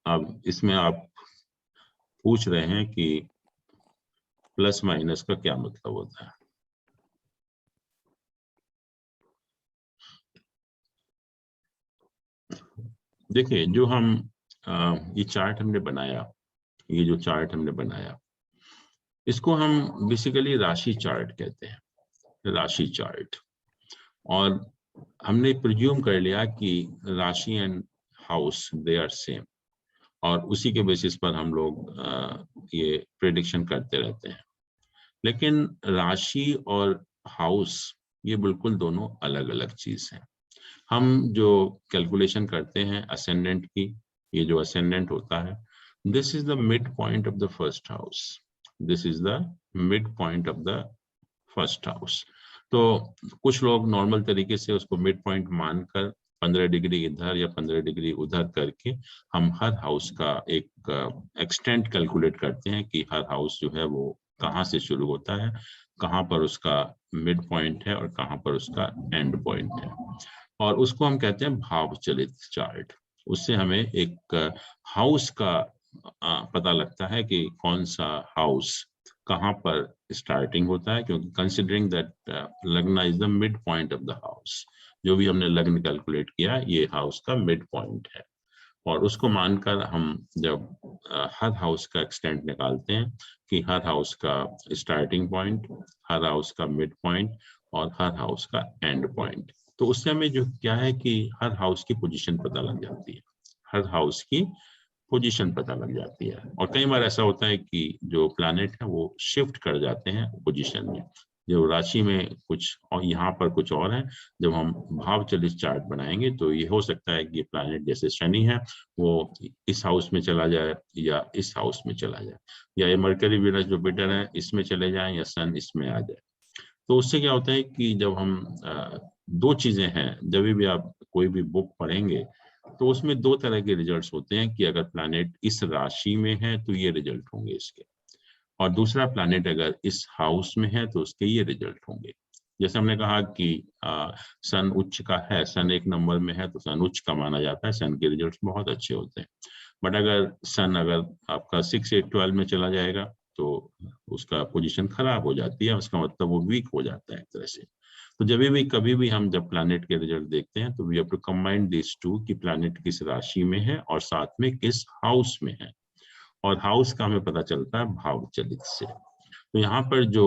अब इसमें आप पूछ रहे हैं कि प्लस माइनस का क्या मतलब होता है। देखिए, जो हम ये चार्ट हमने बनाया, ये जो चार्ट हमने बनाया इसको हम बेसिकली राशि चार्ट कहते हैं, राशि चार्ट। और हमने प्रिज्यूम कर लिया कि राशि and house they are same, और उसी के बेसिस पर हम लोग ये प्रेडिक्शन करते रहते हैं। लेकिन राशि और हाउस ये बिल्कुल दोनों अलग अलग चीज हैं। हम जो कैलकुलेशन करते हैं असेंडेंट की, ये जो असेंडेंट होता है, this is the mid point of the first house, this is the mid point of the first house. तो कुछ लोग नॉर्मल तरीके से उसको मिड पॉइंट मानकर 15 डिग्री इधर या 15 डिग्री उधर करके हम हर हाउस का एक एक्सटेंट कैलकुलेट करते हैं कि हर हाउस जो है वो कहाँ से शुरू होता है, कहाँ पर उसका मिड पॉइंट है और कहाँ पर उसका एंड पॉइंट है, और उसको हम कहते हैं भाव चलित चार्ट। उससे हमें एक हाउस का पता लगता है कि कौन सा हाउस कहाँ पर स्टार्टिंग होता है, क्योंकि कंसिडरिंग दैट लग्न is the mid point of the house, जो भी हमने लग्न कैलकुलेट किया ये हाउस का मिड पॉइंट है। और उसको मानकर हम जब हर हाउस का एक्सटेंट निकालते हैं कि हर हाउस का स्टार्टिंग पॉइंट, हर हाउस का मिड पॉइंट और हर हाउस का एंड पॉइंट, तो उससे हमें जो क्या है कि हर हाउस की पोजीशन पता लग जाती है, हर हाउस की पोजीशन पता लग जाती है। और कई बार ऐसा होता है कि जो प्लैनेट है वो शिफ्ट कर जाते हैं पोजीशन में, जो राशि में कुछ और यहाँ पर कुछ और है। जब हम भाव चलित चार्ट बनाएंगे तो ये हो सकता है कि प्लैनेट जैसे शनि है वो इस हाउस में चला जाए या इस हाउस में चला जाए, या ये मरकरी वीनस जुपिटर है इसमें चले जाए या सन इसमें आ जाए। तो उससे क्या होता है कि जब हम दो चीजें हैं, जब भी आप कोई भी बुक पढ़ेंगे तो उसमें दो तरह के रिजल्ट्स होते हैं कि अगर प्लैनेट इस राशि में है तो ये रिजल्ट होंगे इसके, और दूसरा प्लैनेट अगर इस हाउस में है तो उसके ये रिजल्ट होंगे। जैसे हमने कहा कि सन उच्च का है, सन एक नंबर में है तो सन उच्च का माना जाता है, सन के रिजल्ट्स बहुत अच्छे होते हैं। बट अगर सन अगर आपका 6, 8, 12 में चला जाएगा तो उसका पोजीशन खराब हो जाती है, उसका मतलब वो वीक हो जाता है एक तरह से। तो जब भी कभी भी हम जब प्लैनेट के रिजल्ट देखते हैं तो we have to combine this two कि प्लैनेट किस राशि में है और साथ में किस हाउस में है, और हाउस का हमें पता चलता है भाव चलित से। तो यहाँ पर जो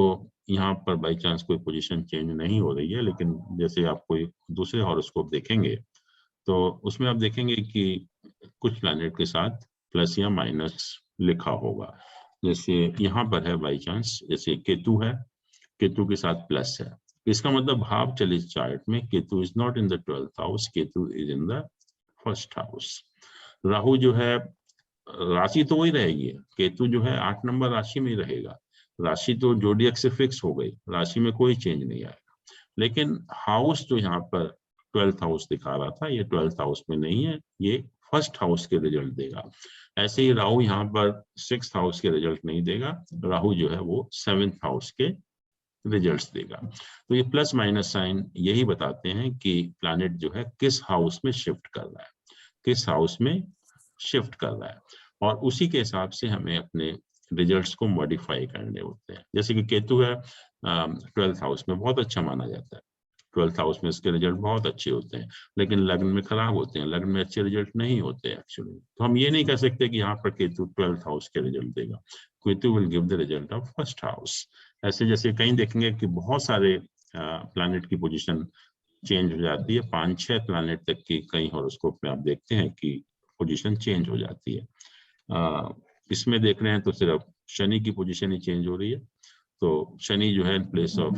यहाँ पर बाई चांस कोई पोजीशन चेंज नहीं हो रही है, लेकिन जैसे आप कोई दूसरे हॉरोस्कोप देखेंगे तो उसमें आप देखेंगे कि कुछ प्लैनेट के साथ प्लस या माइनस लिखा होगा। जैसे यहाँ पर है बाई चांस, जैसे केतु है, केतु के साथ प्लस है, इसका मतलब भाव चलित चार्ट में Ketu is not in the 12th house, Ketu is in the 1st house. Rahu जो है राशि तो वही रहेगी, केतु जो है 8 नंबर राशि में ही रहेगा, राशि तो जोडियक से फिक्स हो गई, राशि में कोई चेंज नहीं आएगा। लेकिन हाउस जो यहाँ पर 12th हाउस दिखा रहा था, ये 12th हाउस में नहीं है, ये 1st हाउस के रिजल्ट देगा। ऐसे ही राहु यहाँ पर 6th हाउस के रिजल्ट नहीं देगा, राहु जो है वो 7th हाउस के रिजल्ट्स देगा। तो ये प्लस माइनस साइन यही बताते हैं कि प्लैनेट जो है किस हाउस में शिफ्ट कर रहा है, किस हाउस में शिफ्ट कर रहा है, और उसी के हिसाब से हमें अपने रिजल्ट्स को मॉडिफाई करने होते हैं। जैसे कि केतु है 12th हाउस में बहुत अच्छा माना जाता है, 12th हाउस में इसके रिजल्ट बहुत अच्छे होते हैं, लेकिन लग्न में खराब होते हैं, लग्न में अच्छे रिजल्ट नहीं होते एक्चुअली। तो हम ये नहीं कह सकते कि यहाँ पर केतु 12th हाउस के रिजल्ट देगा, Ketu will give the result of 1st house. ऐसे जैसे कहीं देखेंगे कि बहुत सारे प्लैनेट की पोजीशन चेंज हो जाती है, 5-6 प्लैनेट तक की कई हॉरोस्कोप में आप देखते हैं कि पोजीशन चेंज हो जाती है। इसमें देख रहे हैं तो सिर्फ शनि की पोजीशन ही चेंज हो रही है, तो शनि जो है in place of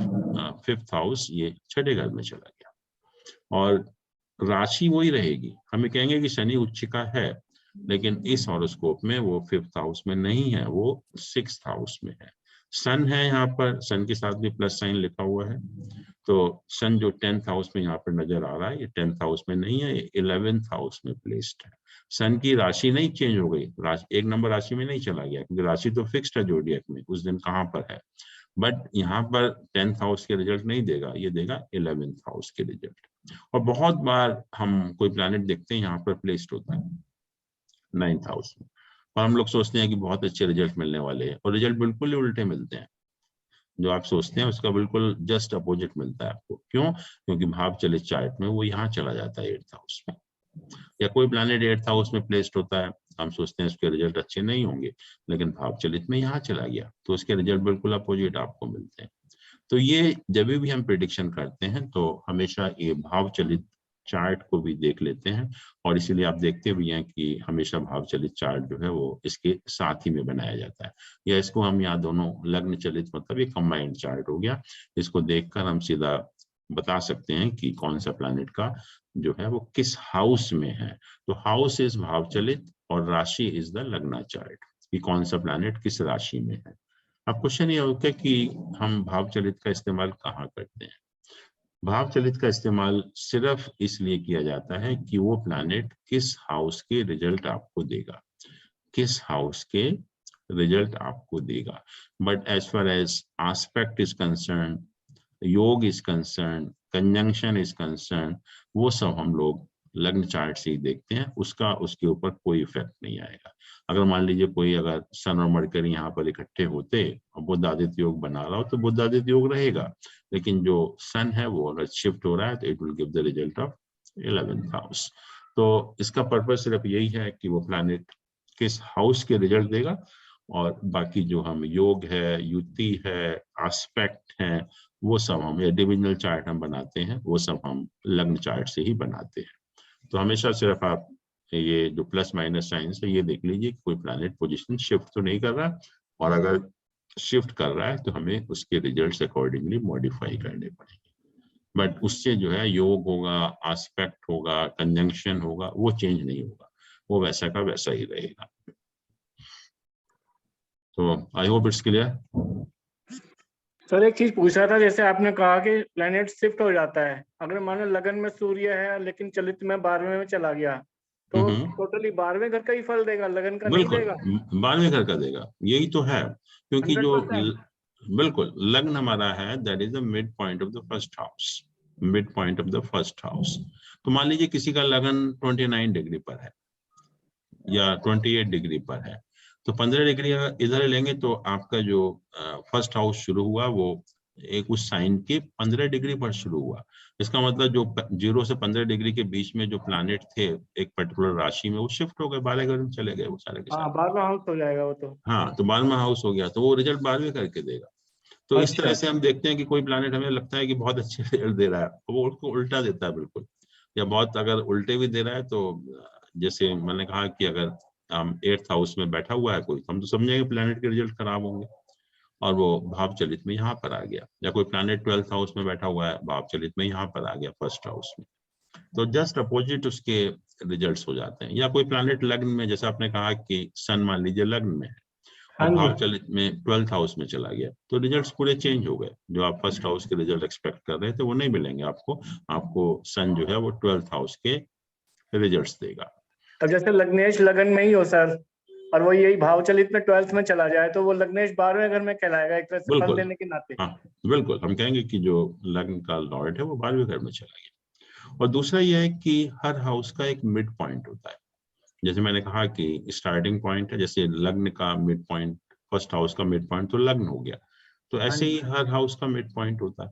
5th house ये 6ठे घर में चला गया, और राशि वही रहेगी। हमें कहेंगे कि शनि उच्चिका है, लेकिन इस हॉरोस्कोप में वो 5th हाउस में नहीं है, वो 6th हाउस में है। सन है यहाँ पर, सन के साथ भी प्लस साइन लिखा हुआ है, तो सन जो 10th हाउस में यहाँ पर नजर आ रहा है, ये 10th हाउस में नहीं है, ये 11th हाउस में प्लेस्ड है। सन की राशि नहीं चेंज हो गई, एक नंबर राशि में नहीं चला गया, क्योंकि राशि तो फिक्स्ड है जोडियक में, उस दिन कहाँ पर है, बट यहाँ पर 10th हाउस के रिजल्ट नहीं देगा, ये देगा 11th हाउस के रिजल्ट। और बहुत बार हम कोई प्लैनेट देखते हैं यहाँ पर प्लेस्ड होता है 9th हाउस में, और हम लोग सोचते हैं कि बहुत अच्छे रिजल्ट मिलने वाले हैं, और रिजल्ट बिल्कुल ही उल्टे मिलते हैं। जो आप सोचते हैं उसका बिल्कुल जस्ट अपोजिट मिलता है आपको। क्यों? क्योंकि भाव चलित चार्ट में वो यहाँ चला जाता है 8th हाउस में, या कोई प्लैनेट 8th हाउस में प्लेस्ड होता है, हम सोचते हैं उसके रिजल्ट अच्छे नहीं होंगे, लेकिन भाव चलित में यहाँ चला गया, तो उसके रिजल्ट बिल्कुल अपोजिट आपको मिलते हैं। तो ये जब भी हम प्रेडिक्शन करते हैं तो हमेशा ये भाव चलित चार्ट को भी देख लेते हैं, और इसीलिए आप देखते भी हैं कि हमेशा भाव चलित चार्ट जो है वो इसके साथ ही में बनाया जाता है, या इसको हम यहाँ दोनों लग्न चलित, मतलब ये कंबाइंड चार्ट हो गया, इसको देखकर हम सीधा बता सकते हैं कि कौन सा प्लैनेट का जो है वो किस हाउस में है। तो हाउस इज भाव चलित और राशि इज द लग्ना चार्ट, कि कौन सा प्लैनेट किस राशि में है। अब क्वेश्चन ये होता है कि हम भाव चलित का इस्तेमाल कहाँ करते हैं। भाव चलित का इस्तेमाल सिर्फ इसलिए किया जाता है कि वो प्लैनेट किस हाउस के रिजल्ट आपको देगा, किस हाउस के रिजल्ट आपको देगा। But as far as aspect is concern, yoga is concern, conjunction is concern, वो सब हम लोग लग्न चार्ट से ही देखते हैं, उसका उसके ऊपर कोई इफेक्ट नहीं आएगा। अगर मान लीजिए कोई अगर सन और मरकरी यहाँ पर इकट्ठे होते और बुधादित्य योग बना रहा हो तो बुधादित्य योग रहेगा, लेकिन जो सन है वो अगर शिफ्ट हो रहा है तो it will give the result of 11th house. तो इसका पर्पस सिर्फ यही है कि वो प्लैनेट किस हाउस के रिजल्ट देगा, और बाकी जो हम योग है, युति है, एस्पेक्ट है, वो सब हम, या डिविजनल चार्ट हम बनाते हैं, वो सब हम लग्न चार्ट से ही बनाते हैं। तो हमेशा सिर्फ आप ये जो प्लस माइनस साइंस है ये देख लीजिए कि कोई प्लैनेट पोजीशन शिफ्ट तो नहीं कर रहा, और अगर शिफ्ट कर रहा है तो हमें उसके रिजल्ट्स अकॉर्डिंगली मॉडिफाई करने पड़ेंगे। बट उससे जो है योग होगा, एस्पेक्ट होगा, कंजंक्शन होगा, वो चेंज नहीं होगा, वो वैसा का वैसा ही रहेगा। तो I hope it's clear. Sir एक चीज पूछ रहा था, जैसे आपने कहा कि प्लैनेट शिफ्ट हो जाता है, अगर मानो लगन में सूर्य है लेकिन चलित में 12वें में चला गया तो टोटली 12वें घर का ही फल देगा, लगन का नहीं देगा? बिल्कुल 12वें घर का देगा, यही तो है, क्योंकि जो 100%? बिल्कुल लग्न हमारा है that is the mid point of the first house, mid point of the first house. तो मान लीजिए किसी का लगन 29 डिग्री पर है या 28 डिग्री पर है, तो 15 डिग्री अगर इधर लेंगे तो आपका जो फर्स्ट हाउस शुरू हुआ वो एक उस साइन के 15 डिग्री पर शुरू हुआ। इसका मतलब जो 0 से 15 डिग्री के बीच में जो प्लैनेट थे एक पर्टिकुलर राशि में, वो शिफ्ट हो गए, 12 घर में चले गए वो सारे के सारे। 12वां हाउस हो जाएगा वो तो। हाँ, तो 12वां हाउस हो गया, तो वो रिजल्ट 12वें करके देगा। तो इस अच्छा। तरह से हम देखते हैं कि कोई प्लैनेट हमें लगता है कि बहुत अच्छे रिजल्ट दे रहा है, वो उसको उल्टा देता है बिल्कुल, या बहुत अगर उल्टे भी दे रहा है तो जैसे मैंने कहा कि अगर हम 8th हाउस में बैठा हुआ है कोई, तो हम तो समझेंगे प्लैनेट के रिजल्ट खराब होंगे और वो भाव चलित में यहाँ पर आ गया, या कोई प्लैनेट 12th हाउस में बैठा हुआ है भाव चलित में यहाँ पर आ गया 1st हाउस में, तो जस्ट अपोजिट उसके रिजल्ट्स हो जाते हैं। या कोई प्लैनेट लग्न में, जैसे आपने कहा कि सन मान लीजिए लग्न में है हाँ और जी। भाव चलित में 12th हाउस में चला गया, तो रिजल्ट्स पूरे चेंज हो गए। जो आप 1st हाउस के रिजल्ट एक्सपेक्ट कर रहे थे वो नहीं मिलेंगे आपको, आपको सन जो है वो 12th हाउस के रिजल्ट्स देगा। अब जैसे लग्नेश लगन में ही हो सर, और वो यही भाव चलित में 12th में चला जाए, तो वो लग्नेश 12वें घर में कहलाएगा एक तरह से फल बिल्कुल, देने के नाते। हाँ बिल्कुल, हम कहेंगे कि जो लग्न का लॉर्ड है वो 12वें घर में चला गया। और दूसरा ये है कि हर हाउस का एक मिड पॉइंट होता है। जैसे मैंने कहा कि स्टार्टिंग पॉइंट है, जैसे लग्न का मिड पॉइंट, 1st हाउस का मिड पॉइंट तो लग्न हो गया, तो ऐसे ही हर हाउस का मिड पॉइंट होता है,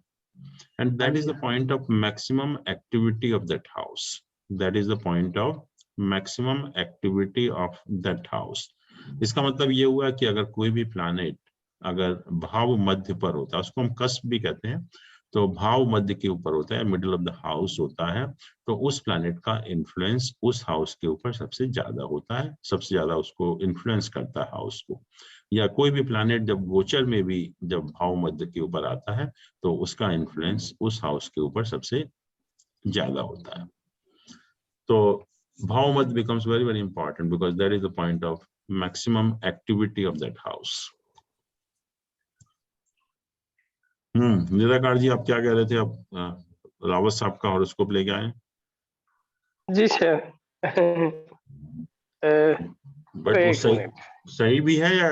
and that is the point of maximum activity of that house, that is the point of maximum activity of that house. इसका मतलब ये हुआ कि अगर कोई भी प्लैनेट अगर भाव मध्य पर होता है, उसको हम कस्प भी कहते हैं, तो भाव मध्य के ऊपर होता है, मिडिल ऑफ द हाउस होता है, तो उस प्लैनेट का इन्फ्लुएंस उस हाउस के ऊपर सबसे ज्यादा होता है, सबसे ज्यादा उसको इन्फ्लुएंस करता है हाउस को। या कोई भी प्लैनेट जब गोचर में भी जब भाव मध्य के ऊपर आता है तो उसका इन्फ्लुएंस उस हाउस के ऊपर सबसे ज्यादा होता है। तो भाव मध्य becomes very very important because that is the point of maximum activity of that house. निराकार जी आप क्या कह रहे थे? आप रावत साहब का हॉरोस्कोप लेके आए? जी सर। बट वो सही भी है या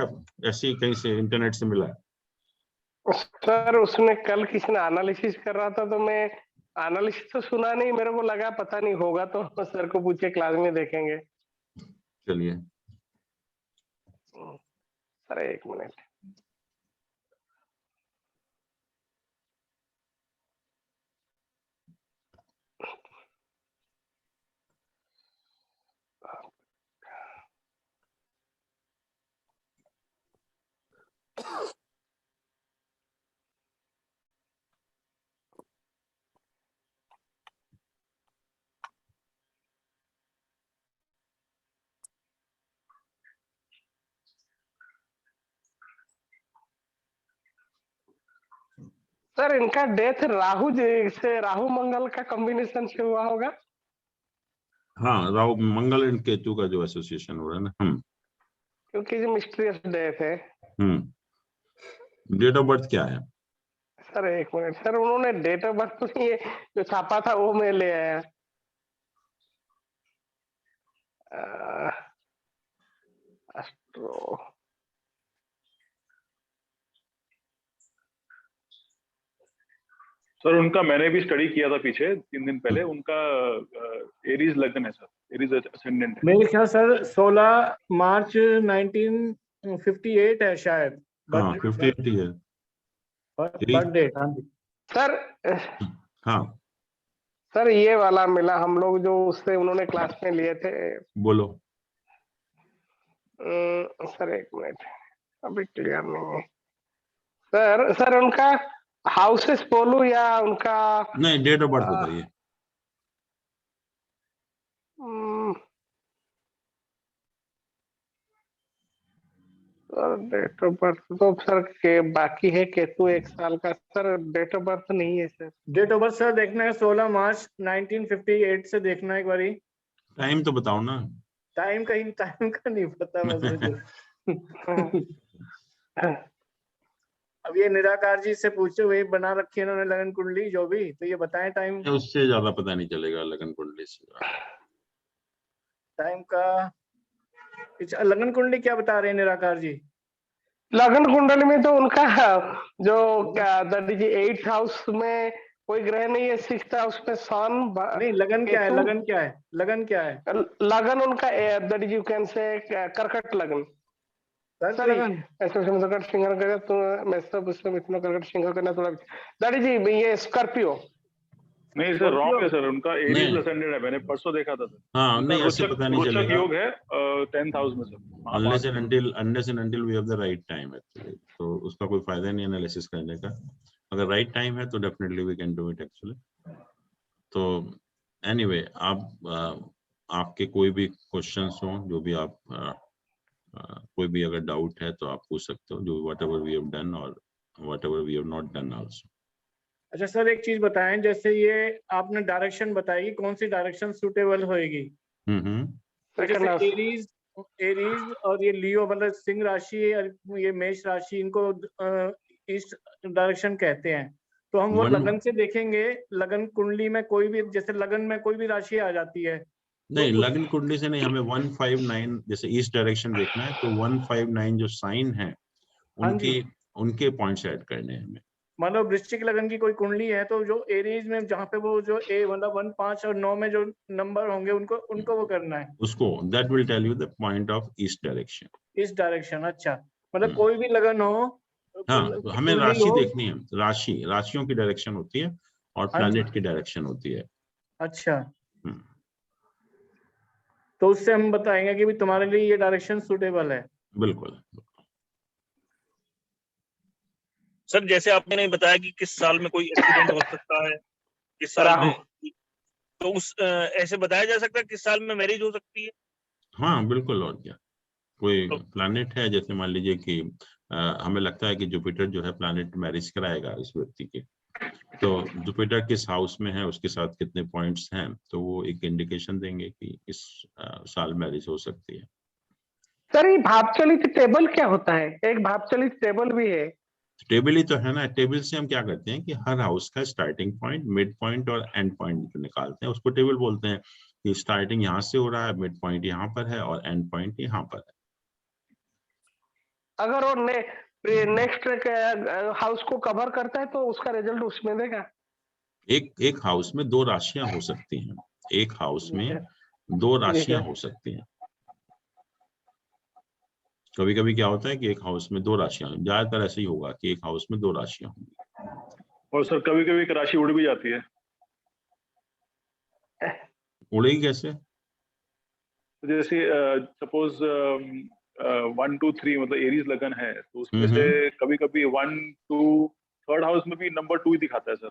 ऐसे ही कहीं से इंटरनेट से मिला है? सर उसने कल किसी ने एनालिसिस कर रहा था, तो मैं एनालिसिस तो सुना नहीं, मेरे को लगा पता नहीं होगा तो सर को पूछ के क्लास में देखेंगे। चलिए सर एक मिनट। सर इनका डेथ राहु से, राहु मंगल का कॉम्बिनेशन से हुआ होगा। हाँ, राहु मंगल एंड केतु का जो एसोसिएशन हो रहा है ना। क्योंकि जो मिस्टीरियस डेथ है। डेट ऑफ बर्थ क्या है? सर एक मिनट सर, उन्होंने डेट ऑफ बर्थ तो ये जो छापा था वो मैं ले आया। एस्ट्रो सर उनका मैंने भी स्टडी किया था पीछे 3 दिन पहले। उनका एरीज लगन है सर, एरीज असेंडेंट है। मेरे ख्याल सर 16 मार्च 1958 है शायद। हाँ 58 है बर्थ डेट। हाँ जी सर। हाँ सर ये वाला मिला हम लोग जो उससे उन्होंने क्लास में लिए थे। बोलो। सर एक मिनट, अभी क्लियर नहीं है सर। सर उनका हाउसेस बोलूं या उनका? नहीं, डेट ऑफ बर्थ बताइए। डेट ऑफ बर्थ तो सर के बाकी है, केतु 1 साल का। सर डेट ऑफ बर्थ नहीं है sir. Date of birth sir देखना है 16 मार्च 1958 से देखना है एक बारी। टाइम तो बताओ ना। टाइम का नहीं पता बस मुझे। अब ये निराकार जी से पूछो, वही बना रखी है इन्होंने लगन कुंडली जो भी, तो ये बताएं टाइम। उससे ज्यादा पता नहीं चलेगा लगन कुंडली से। टाइम का लगन कुंडली क्या बता रहे हैं निराकार जी? लगन कुंडली में तो उनका जो दैट इज 8th हाउस में कोई ग्रह नहीं है, 6th हाउस में सन। नहीं लगन क्या है? लगन क्या है? लगन क्या है? लगन उनका that is you can say कर्कट लगन। सर ऐसे कर्कट सिंह करे तो मैं सब उसमें इतना कर्कट सिंह करना थोड़ा दैट इज ये स्कॉर्पियो। नहीं सर रॉन्ग है सर, उनका एरीज नहीं। असेंडेंट है, मैंने परसों देखा था सर। हाँ नहीं, ऐसे रोचक पता नहीं रोचक चलेगा योग है 10th हाउस में sir. unless and until we have the right time actually, तो उसका कोई फायदा नहीं एनालिसिस करने का। अगर राइट टाइम है तो definitely we can do it actually. तो एनीवे आपके कोई भी क्वेश्चंस हो, जो भी आप कोई भी अगर डाउट है तो आप पूछ सकते हो, जो whatever we have done और whatever we have not done also। अच्छा सर, एक चीज बताएं, जैसे ये आपने डायरेक्शन बताई, कौन सी डायरेक्शन सूटेबल होएगी? तो जैसे एरीज और ये लियो मतलब सिंह राशि और ये मेष राशि, इनको ईस्ट डायरेक्शन कहते हैं। तो हम वो लगन से देखेंगे, लगन कुंडली में कोई भी, जैसे लगन में कोई भी राशि आ जाती है। नहीं, लगन कुंडली से नहीं, हमें 159 जैसे ईस्ट डायरेक्शन देखना है तो 159 जो साइन है उनके पॉइंट्स ऐड करने हैं हमें। मतलब वृश्चिक लगन की कोई कुंडली है तो जो एरीज में जहाँ पे वो जो ए मतलब 1, 5 और 9 में जो नंबर होंगे उनको वो करना है उसको, that will tell you the point of east direction. East direction, अच्छा। मतलब कोई भी लगन हो, हाँ, तो हमें राशि देखनी है, राशियों की डायरेक्शन होती है और प्लैनेट की डायरेक्शन होती है। अच्छा, तो उससे हम बताएंगे कि भी तुम्हारे लिए ये डायरेक्शन सूटेबल है। बिल्कुल। सर जैसे आपने नहीं बताया कि किस साल में कोई एक्सीडेंट हो सकता है, किस साल में, तो उस ऐसे बताया जा सकता है किस साल में मैरिज हो सकती है? हाँ बिल्कुल, और क्या, कोई प्लैनेट है, जैसे मान लीजिए कि हमें लगता है कि जुपिटर जो है प्लैनेट मैरिज कराएगा इस व्यक्ति के, तो जुपिटर किस हाउस में है, उसके साथ कितने पॉइंट्स हैं, तो वो एक इंडिकेशन देंगे कि इस साल मैरिज हो सकती है। सर ये भावचलित टेबल क्या होता है? एक भावचलित टेबल भी है। टेबल ही तो है ना। टेबल से हम क्या करते हैं कि हर हाउस का स्टार्टिंग पॉइंट, मिड पॉइंट और एंड पॉइंट निकालते हैं, उसको टेबल बोलते हैं कि स्टार्टिंग यहाँ से हो रहा है, मिड पॉइंट यहाँ पर है और एंड पॉइंट यहाँ पर है। अगर वो नेक्स्ट हाउस को कवर करता है तो उसका रिजल्ट उसमें देगा। एक हाउस में 2 राशियां हो सकती हैं, एक हाउस में 2 राशियां हो सकती हैं। कभी कभी क्या होता है कि एक हाउस में 2 राशियां, ज्यादातर ऐसे ही होगा कि एक हाउस में 2 राशियां होंगी। और सर कभी कभी एक राशि उड़ भी जाती है। उड़ेगी कैसे? जैसे सपोज 1, 2, 3 मतलब एरीज लगन है, तो उसमें से कभी कभी 1, 2 थर्ड हाउस में भी नंबर 2 ही दिखाता है सर।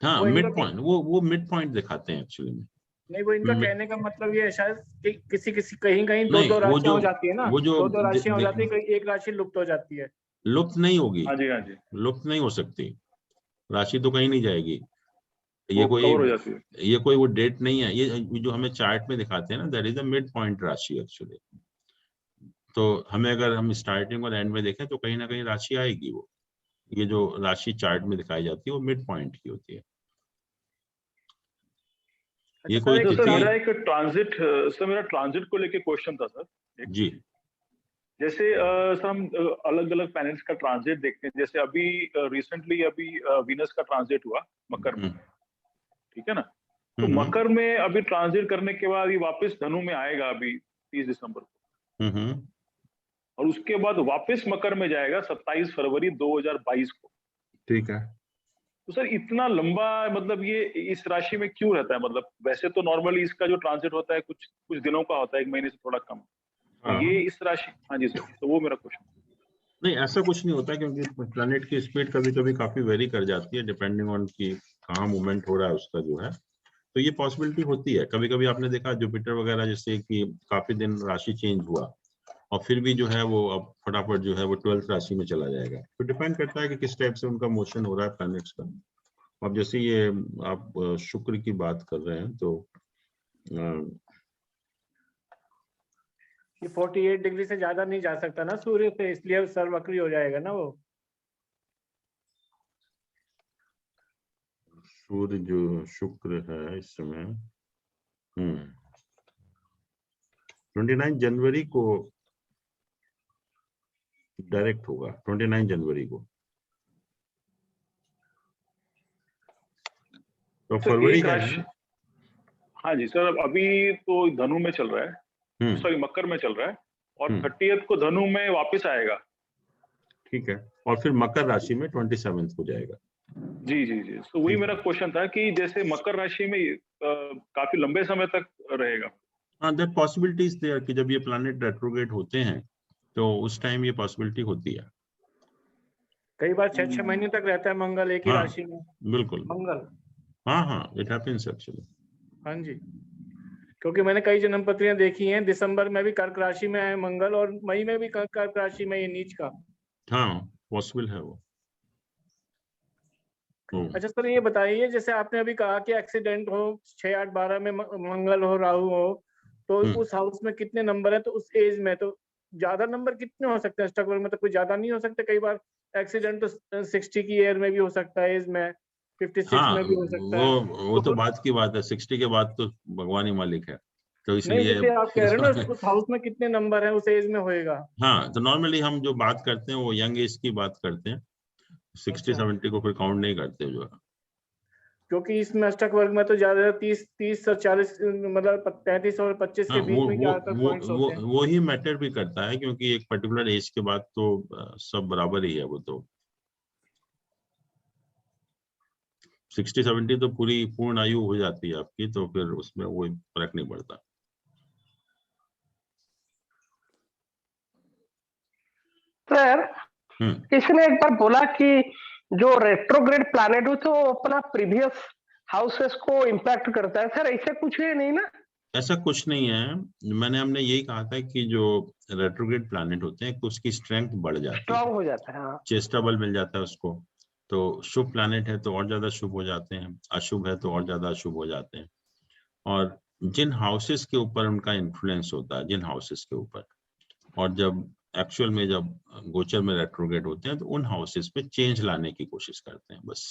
हाँ, मिड पॉइंट, वो मिड पॉइंट दिखाते हैं एक्चुअली में। नहीं, वो इनका कहने का मतलब ये है शायद कि किसी कहीं 2 राशियां हो जाती है ना, वो जो 2 राशियां हो जाती है, कहीं एक राशि लुप्त हो जाती है। लुप्त नहीं होगी। हाँ जी, लुप्त नहीं हो सकती, राशि तो कहीं नहीं जाएगी। ये कोई वो डेट नहीं है, ये जो हमें चार्ट में दिखाते हैं ना, that is the mid point राशि एक्चुअली। तो हमें अगर हम स्टार्टिंग और एंड में देखें तो कहीं ना कहीं राशि आएगी। वो ये जो राशि चार्ट में दिखाई जाती है वो मिड पॉइंट की होती है। ये कोई तो सर मेरा एक ट्रांजिट, सर मेरा ट्रांजिट को लेके क्वेश्चन था सर। जी, जैसे सर हम अलग अलग प्लैनेट्स का ट्रांजिट देखते हैं, जैसे अभी रिसेंटली अभी वीनस का ट्रांजिट हुआ मकर में, ठीक है ना? तो मकर में अभी ट्रांजिट करने के बाद ये वापस धनु में आएगा अभी 30 दिसंबर को, और उसके बाद वापस मकर में जाएगा 27 फरवरी 2022 को। ठीक है। तो सर इतना लंबा मतलब ये इस राशि में क्यों रहता है? मतलब वैसे तो नॉर्मली इसका जो ट्रांजिट होता है कुछ दिनों का होता है, 1 महीने से थोड़ा कम। तो ये इस राशि, हाँ जी सर, तो वो मेरा क्वेश्चन। नहीं, ऐसा कुछ नहीं होता, क्योंकि प्लैनेट की स्पीड कभी कभी काफी वेरी कर जाती है डिपेंडिंग ऑन की कहाँ मूवमेंट हो रहा है उसका जो है, तो ये पॉसिबिलिटी होती है। कभी कभी आपने देखा जुपिटर वगैरह जैसे कि काफी दिन राशि चेंज हुआ और फिर भी जो है वो अब फटाफट जो है वो 12th राशि में चला जाएगा। तो डिपेंड करता है कि किस टाइप से उनका मोशन हो रहा है प्लैनेट्स का। अब जैसे ये आप शुक्र की बात कर रहे हैं, तो ये 48 डिग्री से ज्यादा नहीं जा सकता ना सूर्य से, इसलिए सर्ववक्री हो जाएगा ना वो। सूर्य जो शुक्र है इस समय 29 जनवरी को डायरेक्ट होगा, 29 जनवरी को। तो फरवरी का है। हाँ जी सर, अभी तो धनु में चल रहा है, सॉरी मकर में चल रहा है, और 30th को धनु में वापस आएगा। ठीक है, और फिर मकर राशि में 27th को जाएगा। जी जी जी, तो वही मेरा क्वेश्चन था कि जैसे मकर राशि में काफी लंबे समय तक रहेगा। हाँ, दैट पॉसिबिलिटी इज देयर कि जब ये प्लैनेट रेट्रोग्रेड होते हैं तो उस टाइम ये पॉसिबिलिटी होती है। कई बार 6-6 महीने तक रहता है मंगल एक ही हाँ, राशि में। बिल्कुल। मंगल, हाँ हाँ, इट हैपेंस एक्चुअली। हाँ जी, क्योंकि मैंने कई जन्म पत्रियां देखी हैं, दिसंबर में भी कर्क राशि में है मंगल और मई में भी कर्क राशि में ये नीच का। हाँ, पॉसिबल है वो। अच्छा सर, ये बताइए जैसे आपने अभी कहा कि एक्सीडेंट हो 6, 8, 12 में मंगल हो, राहु हो, तो उस हाउस में कितने नंबर है, तो उस एज में तो ज्यादा नंबर कितने हो सकते हैं स्टॉक में, तो कोई ज्यादा नहीं हो सकते? कई बार एक्सीडेंट तो 60 की एज में भी हो सकता है, एज में 56 हाँ, में भी हो सकता है। वो तो बात की बात है, 60 के बाद तो भगवान ही मालिक है, तो नहीं, इसलिए जैसे आप कह रहे हैं ना उस हाउस में कितने नंबर है उस एज में होएगा। हाँ, तो नॉर्मली हम जो बात करते हैं वो यंग एज की बात करते हैं, 60-70 को फिर काउंट नहीं करते जो है। क्योंकि इसमें अष्टक वर्ग में तो ज्यादा 30 और 40 मतलब 35 और 25 हाँ, के बीच में ज्यादातर पॉइंट्स होते हैं। वो ही मैटर भी करता है, क्योंकि एक पर्टिकुलर एज के बाद तो सब बराबर ही है, वो तो 60-70 तो पूरी पूर्ण आयु हो जाती है आपकी, तो फिर उसमें कोई फर्क नहीं पड़ता। सर, किसी ने एक बार बोला कि जो रेट्रोग्रेड प्लैनेट हो तो अपना प्रीवियस हाउसेस को इम्पैक्ट करता है। सर ऐसा कुछ है नहीं ना? ऐसा कुछ नहीं है, हमने यही कहा था कि जो रेट्रोग्रेड प्लैनेट होते हैं तो उसकी स्ट्रेंथ बढ़ जाती है, स्ट्रांग हो जाता है। हाँ, चेस्टा बल मिल जाता है उसको। तो शुभ प्लैनेट है तो और ज्यादा शुभ हो जाते हैं, अशुभ है तो और ज्यादा अशुभ हो जाते हैं। और जिन हाउसेस के ऊपर उनका इन्फ्लुएंस होता है, जिन हाउसेस के ऊपर, और जब एक्चुअल में जब गोचर में रेट्रोग्रेड होते हैं तो उन हाउसेस पे चेंज लाने की कोशिश करते हैं बस।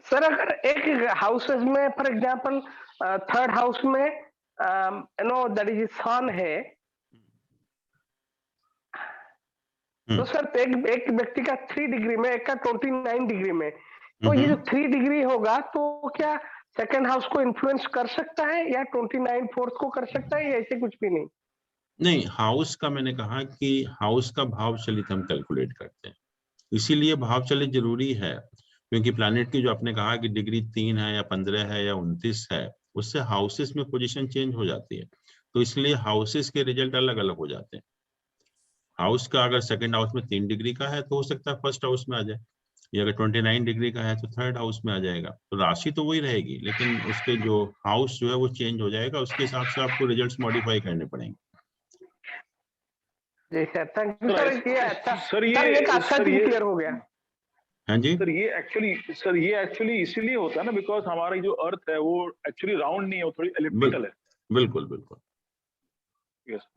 सर अगर एक हाउसेस में फॉर एग्जांपल थर्ड हाउस में दैट इज सन है, तो सर एक व्यक्ति का 3 डिग्री में, एक का 29 डिग्री में, तो ये जो 3 डिग्री होगा तो क्या सेकंड हाउस को इन्फ्लुएंस कर सकता है या 29 फोर्थ को कर सकता है या ऐसे कुछ भी नहीं? नहीं, हाउस का मैंने कहा कि हाउस का भाव चलित हम कैलकुलेट करते हैं, इसीलिए भाव चलित जरूरी है, क्योंकि प्लैनेट की जो आपने कहा कि डिग्री 3 है या 15 है या 29 है, उससे हाउसेस में पोजीशन चेंज हो जाती है, तो इसलिए हाउसेस के रिजल्ट अलग अलग हो जाते हैं। हाउस का अगर सेकंड हाउस में 3 डिग्री का है तो हो सकता है फर्स्ट हाउस में आ जाए, या अगर 29 डिग्री का है तो थर्ड हाउस में आ जाएगा। तो राशि तो वही रहेगी, लेकिन उसके जो हाउस जो है वो चेंज हो जाएगा, उसके हिसाब से आपको रिजल्ट्स मॉडिफाई करने पड़ेंगे। जी सर, थैंक यू सर। ये अच्छा सर, ये एक अच्छा चीज क्लियर हो गया। हाँ जी सर, ये एक्चुअली इसीलिए होता है ना, बिकॉज हमारी जो अर्थ है वो एक्चुअली राउंड नहीं है, वो थोड़ी एलिप्टिकल है। बिल्कुल बिल्कुल। यस।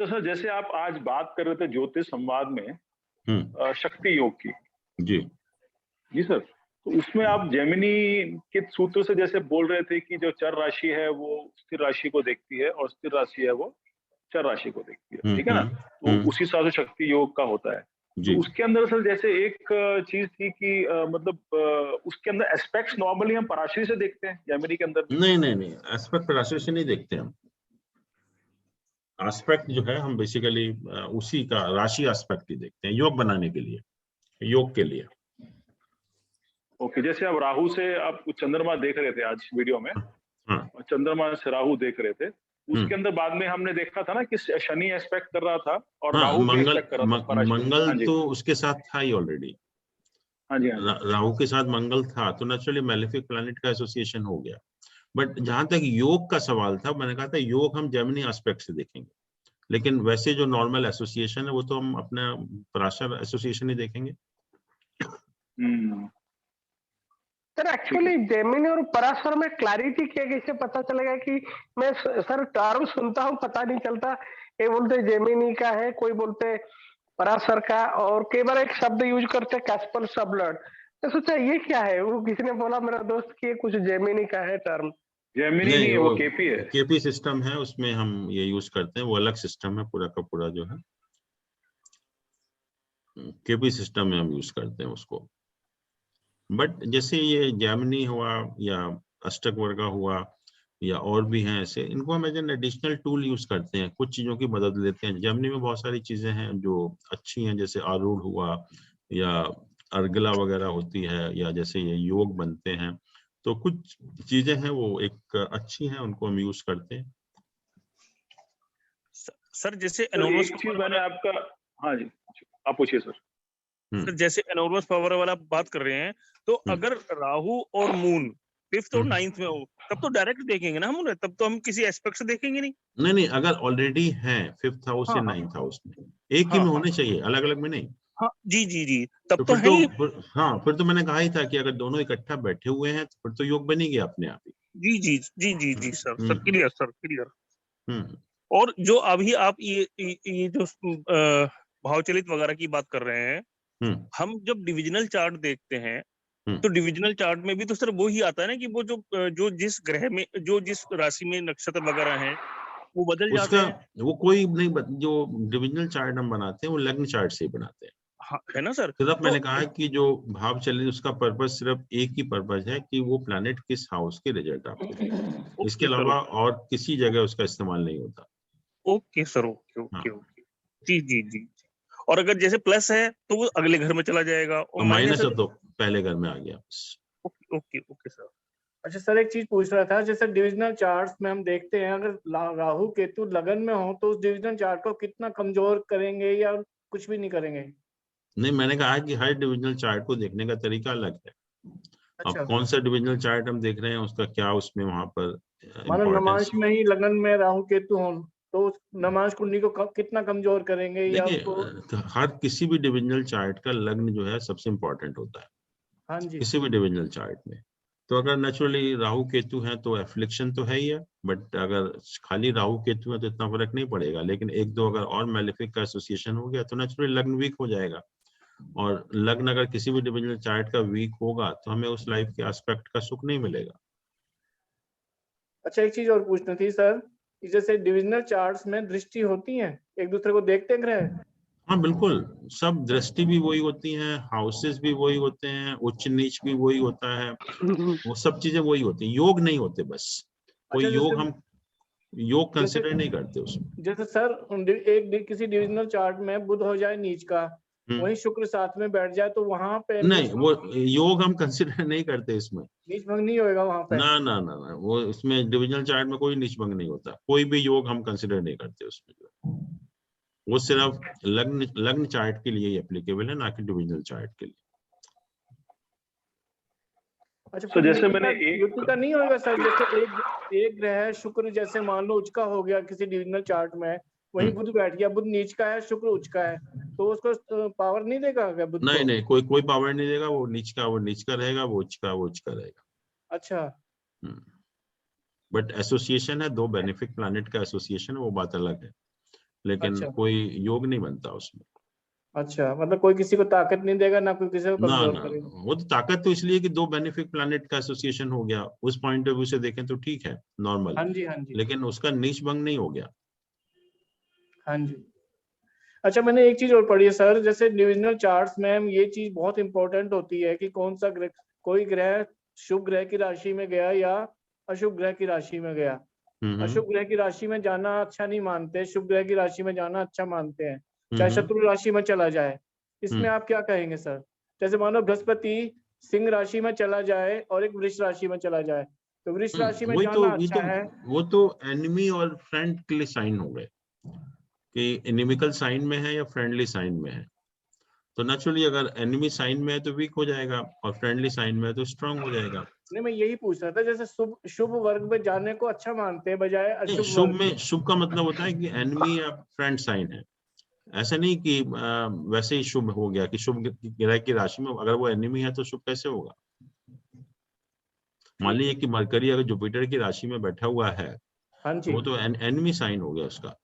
तो सर, जैसे आप आज बात कर रहे थे ज्योतिष संवाद में शक्ति योग की। जी जी सर, तो उसमें आप जेमिनी के सूत्र से जैसे बोल रहे थे कि जो चर राशि है वो स्थिर राशि को देखती है और स्थिर राशि है वो चर राशि को देखती है, ठीक है ना? तो उसी हिसाब से शक्ति योग का होता है। तो उसके अंदर सर जैसे एक चीज थी कि मतलब उसके अंदर एस्पेक्ट्स नॉर्मली हम पराशरी से देखते हैं, जेमिनी के अंदर नहीं, एस्पेक्ट पराशरी से नहीं देखते हम। एस्पेक्ट जो है हम बेसिकली उसी का राशि एस्पेक्ट ही देखते हैं, योग बनाने के लिए, योग के लिए। ओके, जैसे आप राहु से आप चंद्रमा देख रहे थे आज वीडियो में, चंद्रमा से राहु देख रहे थे, उसके अंदर बाद में हमने देखा था ना कि शनि एस्पेक्ट कर रहा था और राहु भी एस्पेक्ट कर रहा था। मंगल तो उसके साथ था ही ऑलरेडी। हाँ जी, राहु के साथ मंगल था, तो नेचुरली मैलेफिक प्लैनेट का एसोसिएशन हो गया। बट जहां तक योग का सवाल था, मैंने कहा था योग हम जेमिनी एस्पेक्ट से देखेंगे, लेकिन वैसे जो नॉर्मल एसोसिएशन है वो तो हम अपना पराशर एसोसिएशन ही देखेंगे। सर एक्चुअली जेमिनी और पराशर में क्लैरिटी क्या, कैसे पता चलेगा? कि मैं सर टर्म सुनता हूँ पता नहीं चलता, ये बोलते जेमिनी का है, कोई बोलते पराशर का, और कई बार एक शब्द यूज करते कैस्पर सबलर्ड, तो सोचा ये क्या है, वो किसी ने बोला मेरा दोस्त कि ये कुछ जेमिनी का है टर्म। जेमिनी नहीं है, वो केपी है। केपी सिस्टम है, उसमें हम ये यूज करते हैं, वो अलग सिस्टम है पूरा का पूरा जो है, केपी सिस्टम में हम यूज करते हैं उसको। बट जैसे ये जेमिनी हुआ या अष्टक वर्गा हुआ या और भी हैं ऐसे, इनको हम as an additional tool use करते हैं, कुछ चीजों की मदद लेते हैं। जेमिनी में बहुत सारी चीजें हैं जो अच्छी हैं, जैसे आरूढ़ हुआ या अर्गला वगैरह होती है, या जैसे ये योग बनते हैं, तो कुछ चीजें हैं वो एक अच्छी हैं, उनको हम यूज करते हैं। सर जैसे सर एक चीज मैंने आपका, हाँ जी आप पूछिए सर। सर जैसे एनोर्मस पावर वाला आप बात कर रहे हैं, तो अगर राहु और मून 5th और 9th में हो तब तो डायरेक्ट देखेंगे ना हम उन्हें, तब तो हम किसी एस्पेक्ट से देखेंगे नहीं। नहीं, अगर ऑलरेडी है 5th हाउस हाँ, या हाँ। 9th हाउस में, एक ही में होने चाहिए, अलग अलग में नहीं। हाँ जी जी जी, तब तो फिर है ही। हाँ, फिर तो मैंने कहा ही था कि अगर दोनों इकट्ठा बैठे हुए हैं तो फिर तो योग बन ही गया अपने आप ही। जी जी जी जी जी sir, sir clear, sir clear. और जो अभी आप ये जो भावचलित वगैरह की बात कर रहे हैं, हम जब डिविजनल चार्ट देखते हैं तो डिविजनल चार्ट में भी तो सर वो ही आता है ना कि वो जो जिस ग्रह में, जो जिस राशि में नक्षत्र वगैरह हैं वो बदल जाते हैं। वो कोई नहीं जो डिविजनल चार्ट हम बनाते हैं वो लग्न चार्ट से ही बनाते हैं। हाँ, है ना सर। सिर्फ मैंने कहा है कि जो भाव चलित उसका पर्पस सिर्फ एक ही पर्पस है कि वो प्लैनेट किस हाउस के रिजल्ट आपको दें, इसके अलावा और किसी जगह उसका इस्तेमाल नहीं होता। ओके सर, ओके जी जी जी। और अगर जैसे प्लस है तो वो अगले घर में चला जाएगा, और माइनस है तो पहले घर में आ गया। Okay sir. अच्छा सर, एक चीज पूछ रहा था, जैसे डिविजनल चार्ट्स में हम देखते हैं अगर राहु केतु लगन में हो तो उस डिविजनल चार्ट को कितना कमजोर करेंगे या कुछ भी नहीं करेंगे? नहीं, मैंने कहा कि हर डिविजनल चार्ट को देखने का तरीका अलग है। अच्छा। अब कौन सा डिविजनल चार्ट हम देख रहे हैं, उसका क्या उसमें वहां पर मानो नमांश में ही लगन में राहु केतु हो तो उस नमांश कुंडली को कितना कमजोर करेंगे या उसको? हर किसी भी डिविजनल चार्ट का लग्न जो है सबसे इम्पोर्टेंट होता है। हाँ जी। किसी भी डिविजनल चार्ट में तो अगर नेचुरली राहु केतु है तो एफ्लिक्शन तो है ही है, बट अगर खाली राहु केतु है तो इतना फर्क नहीं पड़ेगा। लेकिन एक दो अगर और मैलेफिक का एसोसिएशन हो गया तो नेचुरली लग्न वीक हो जाएगा, और लग्न अगर किसी भी डिविजनल चार्ट का वीक होगा तो हमें उस लाइफ के एस्पेक्ट का सुख नहीं मिलेगा। अच्छा, एक चीज और पूछनी थी सर, जैसे डिविजनल चार्ट्स में दृष्टि होती है, एक दूसरे को देखते ग्रह? हाँ बिल्कुल, सब दृष्टि भी वही होती हैं, हाउसेस भी वही होते हैं, उच्च नीच भी वही होता है, वो सब चीजें वही होती हैं। योग नहीं होते बस, कोई योग हम योग कंसिडर नहीं करते उसमें। जैसे सर एक किसी डिविजनल चार्ट में बुध हो जाए नीच का, वही शुक्र साथ में बैठ जाए तो वहां पे नहीं, वो योग हम कंसिडर नहीं करते इसमें। नीच भंग नहीं होगा वहां पे? ना, वो इसमें डिविजनल चार्ट में कोई नीच भंग नहीं होता, कोई भी योग हम कंसिडर नहीं करते उसमें। वो सिर्फ लग्न चार्ट के लिए एप्लीकेबल है, ना कि डिविजनल चार्ट के लिए। अच्छा, तो जैसे मैंने युति का नहीं होगा सर, जैसे एक ग्रह शुक्र जैसे मान लो उच्च का हो गया किसी डिविजनल चार्ट में, वही बुध बैठ गया, बुध नीच का है शुक्र उच्च का है, तो उसको पावर नहीं देगा क्या बुध को? नहीं, कोई पावर नहीं देगा, वो नीच का रहेगा, वो उच्च का रहेगा। अच्छा। बट एसोसिएशन है, दो बेनिफिक प्लैनेट का एसोसिएशन है, वो बात अलग है, लेकिन कोई योग नहीं बनता उसमें। अच्छा, मतलब कोई किसी को ताकत नहीं देगा, ना कोई किसी को कमजोर करेगा? वो तो ताकत तो इसलिए कि दो बेनिफिक प्लैनेट का एसोसिएशन हो गया, उस पॉइंट ऑफ व्यू से देखें तो ठीक है, नॉर्मल। हाँ जी। लेकिन उसका नीच भंग नहीं हो गया। हाँ जी। अच्छा, मैंने एक चीज और पढ़ी है सर, जैसे डिविजनल चार्ट्स में ये चीज बहुत इंपॉर्टेंट होती है कि कौन सा ग्रह, कोई ग्रह शुभ ग्रह की राशि में गया या अशुभ ग्रह की राशि में गया। अशुभ ग्रह की राशि में जाना अच्छा नहीं मानते, शुभ ग्रह की राशि में जाना अच्छा मानते हैं, चाहे शत्रु राशि में चला जाए। इसमें आप क्या कहेंगे सर? जैसे मानो बृहस्पति सिंह राशि में चला जाए और एक वृष राशि में चला जाए, तो वृष राशि में जाना अच्छा है? वो तो एनिमी और फ्रेंड के लिए साइन हो गए कि एनिमिकल साइन में है या फ्रेंडली साइन में है। तो नेचुरली अगर एनिमी साइन में है तो वीक हो जाएगा, और फ्रेंडली साइन में है तो स्ट्रांग हो जाएगा। नहीं, मैं यही पूछ रहा था, जैसे शुभ वर्ग में जाने को अच्छा मानते हैं बजाय अशुभ शुभ में, शुभ का मतलब होता है कि एनिमी या फ्रेंड साइन है। ऐसा नहीं कि वैसे ही शुभ हो गया कि शुभ ग्रह की राशि में अगर वो एनिमी है तो शुभ कैसे होगा। मान लीजिए कि मरकरी अगर जुपिटर की राशि में बैठा हुआ है, हाँ जी, वो तो एनिमी साइन हो गया उसका।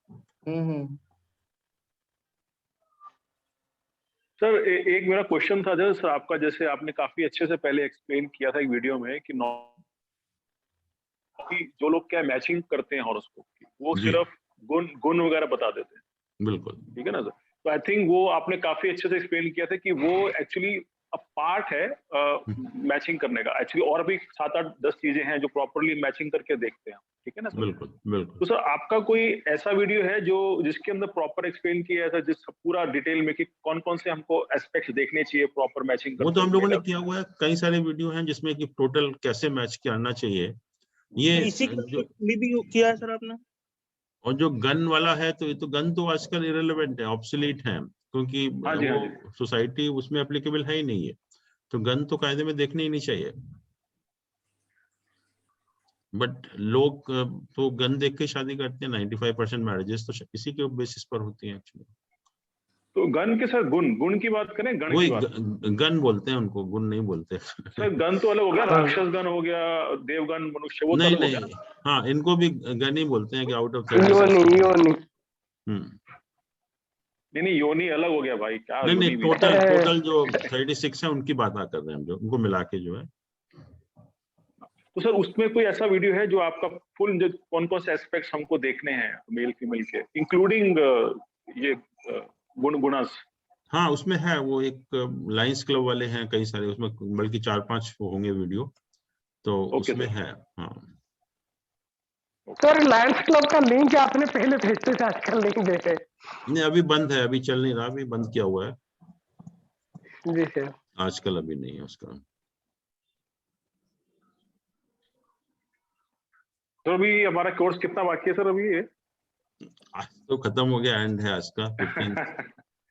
सर एक मेरा क्वेश्चन था सर आपका, जैसे आपने काफी अच्छे से पहले एक्सप्लेन किया था एक वीडियो में कि जो लोग क्या मैचिंग करते हैं हॉरोस्कोप की, वो सिर्फ गुण वगैरह बता देते हैं। बिल्कुल ठीक है ना सर। तो आई थिंक वो आपने काफी अच्छे से एक्सप्लेन किया था कि वो एक्चुअली पार्ट है मैचिंग करने का। एक्चुअली और भी 7-8-10 चीजें हैं जो प्रॉपरली मैचिंग करके देखते हैं, ठीक है ना सर? बिल्कुल बिल्कुल। तो सर आपका कोई ऐसा वीडियो है जो जिसके अंदर प्रॉपर एक्सप्लेन किया है जिस पूरा डिटेल में कि कौन कौन से हमको एस्पेक्ट्स देखने चाहिए प्रॉपर मैचिंग करते? वो तो हम लोगों ने किया हुआ है, कई सारे वीडियो हैं जिसमें कि टोटल कैसे मैच करना चाहिए ये इसी जो भी किया है सर आपने? और जो गन वाला है तो ये तो गन तो आजकल इरेलेवेंट है, ऑब्सोलीट है, क्योंकि हाँ जी, हाँ वो सोसाइटी उसमें एप्लीकेबल है ही नहीं है, तो गन तो कायदे में देखने ही नहीं चाहिए। बट लोग तो गन देख के शादी करते हैं, 95% मैरिजेस तो इसी के बेसिस पर होती हैं एक्चुअली। तो गन के सर गुण की बात करें, गण वही की बात? गन बोलते हैं उनको, गुण नहीं बोलते। सर गन तो अलग हो गया, राक्षस गन हो गया, देवगन, मनुष्य, वो तो नहीं अलग हो नहीं, गया। हाँ इनको भी गन ही बोलते हैं कि आउट ऑफ योनी। नहीं योनी अलग हो गया भाई, क्या नहीं नहीं, योनी भी? टोटल जो 36 है उनकी बात कर रहे हैं हम, जो उनको मिला के जो है। तो सर उसमें कोई ऐसा वीडियो है जो आपका फुल जो कौन कौन से एस्पेक्ट्स हमको देखने हैं मेल फीमेल के, इंक्लूडिंग ये गुणस? हाँ उसमें है, वो एक लायंस क्लब वाले हैं कई सारे, उसमें बल्कि 4-5 होंगे वीडियो, तो उसमें है। हाँ सर लायंस क्लब का लिंक आपने पहले भेजते थे, आजकल नहीं देते? नहीं अभी बंद है, अभी चल नहीं रहा, अभी बंद किया हुआ है जी सर। आजकल, अभी नहीं है उसका। तो अभी हमारा कोर्स कितना बाकी है सर अभी? ये आज तो खत्म हो गया, एंड है आज का, 15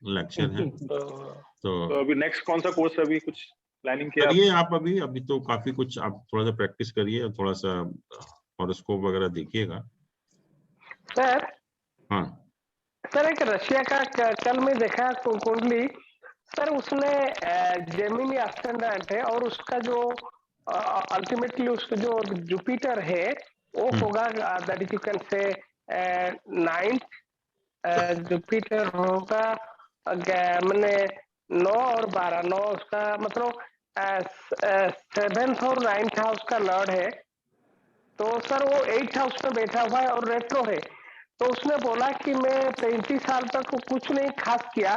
लेक्चर है। तो अभी नेक्स्ट कौन सा कोर्स है, अभी कुछ प्लानिंग किया? करिए आप अभी तो काफी कुछ, आप थोड़ा सा प्रैक्टिस करिए, थोड़ा सा हॉरोस्कोप वगैरह देखिएगा। सर हाँ सर एक रशिया का कल में देखा कुंडली सर, उसने जेमिनी असेंडेंट है और उसका जो अल्टीमेटली उसका जो जुपिटर है वो होगा that is you can say 9th Jupiter होगा, मैंने 9 और 12, 9 उसका मतलब 7th और 9th हाउस का लॉर्ड है, तो सर वो 8th हाउस में बैठा हुआ है और रेट्रो है। तो उसने बोला कि मैं 35 साल तक कुछ नहीं खास किया,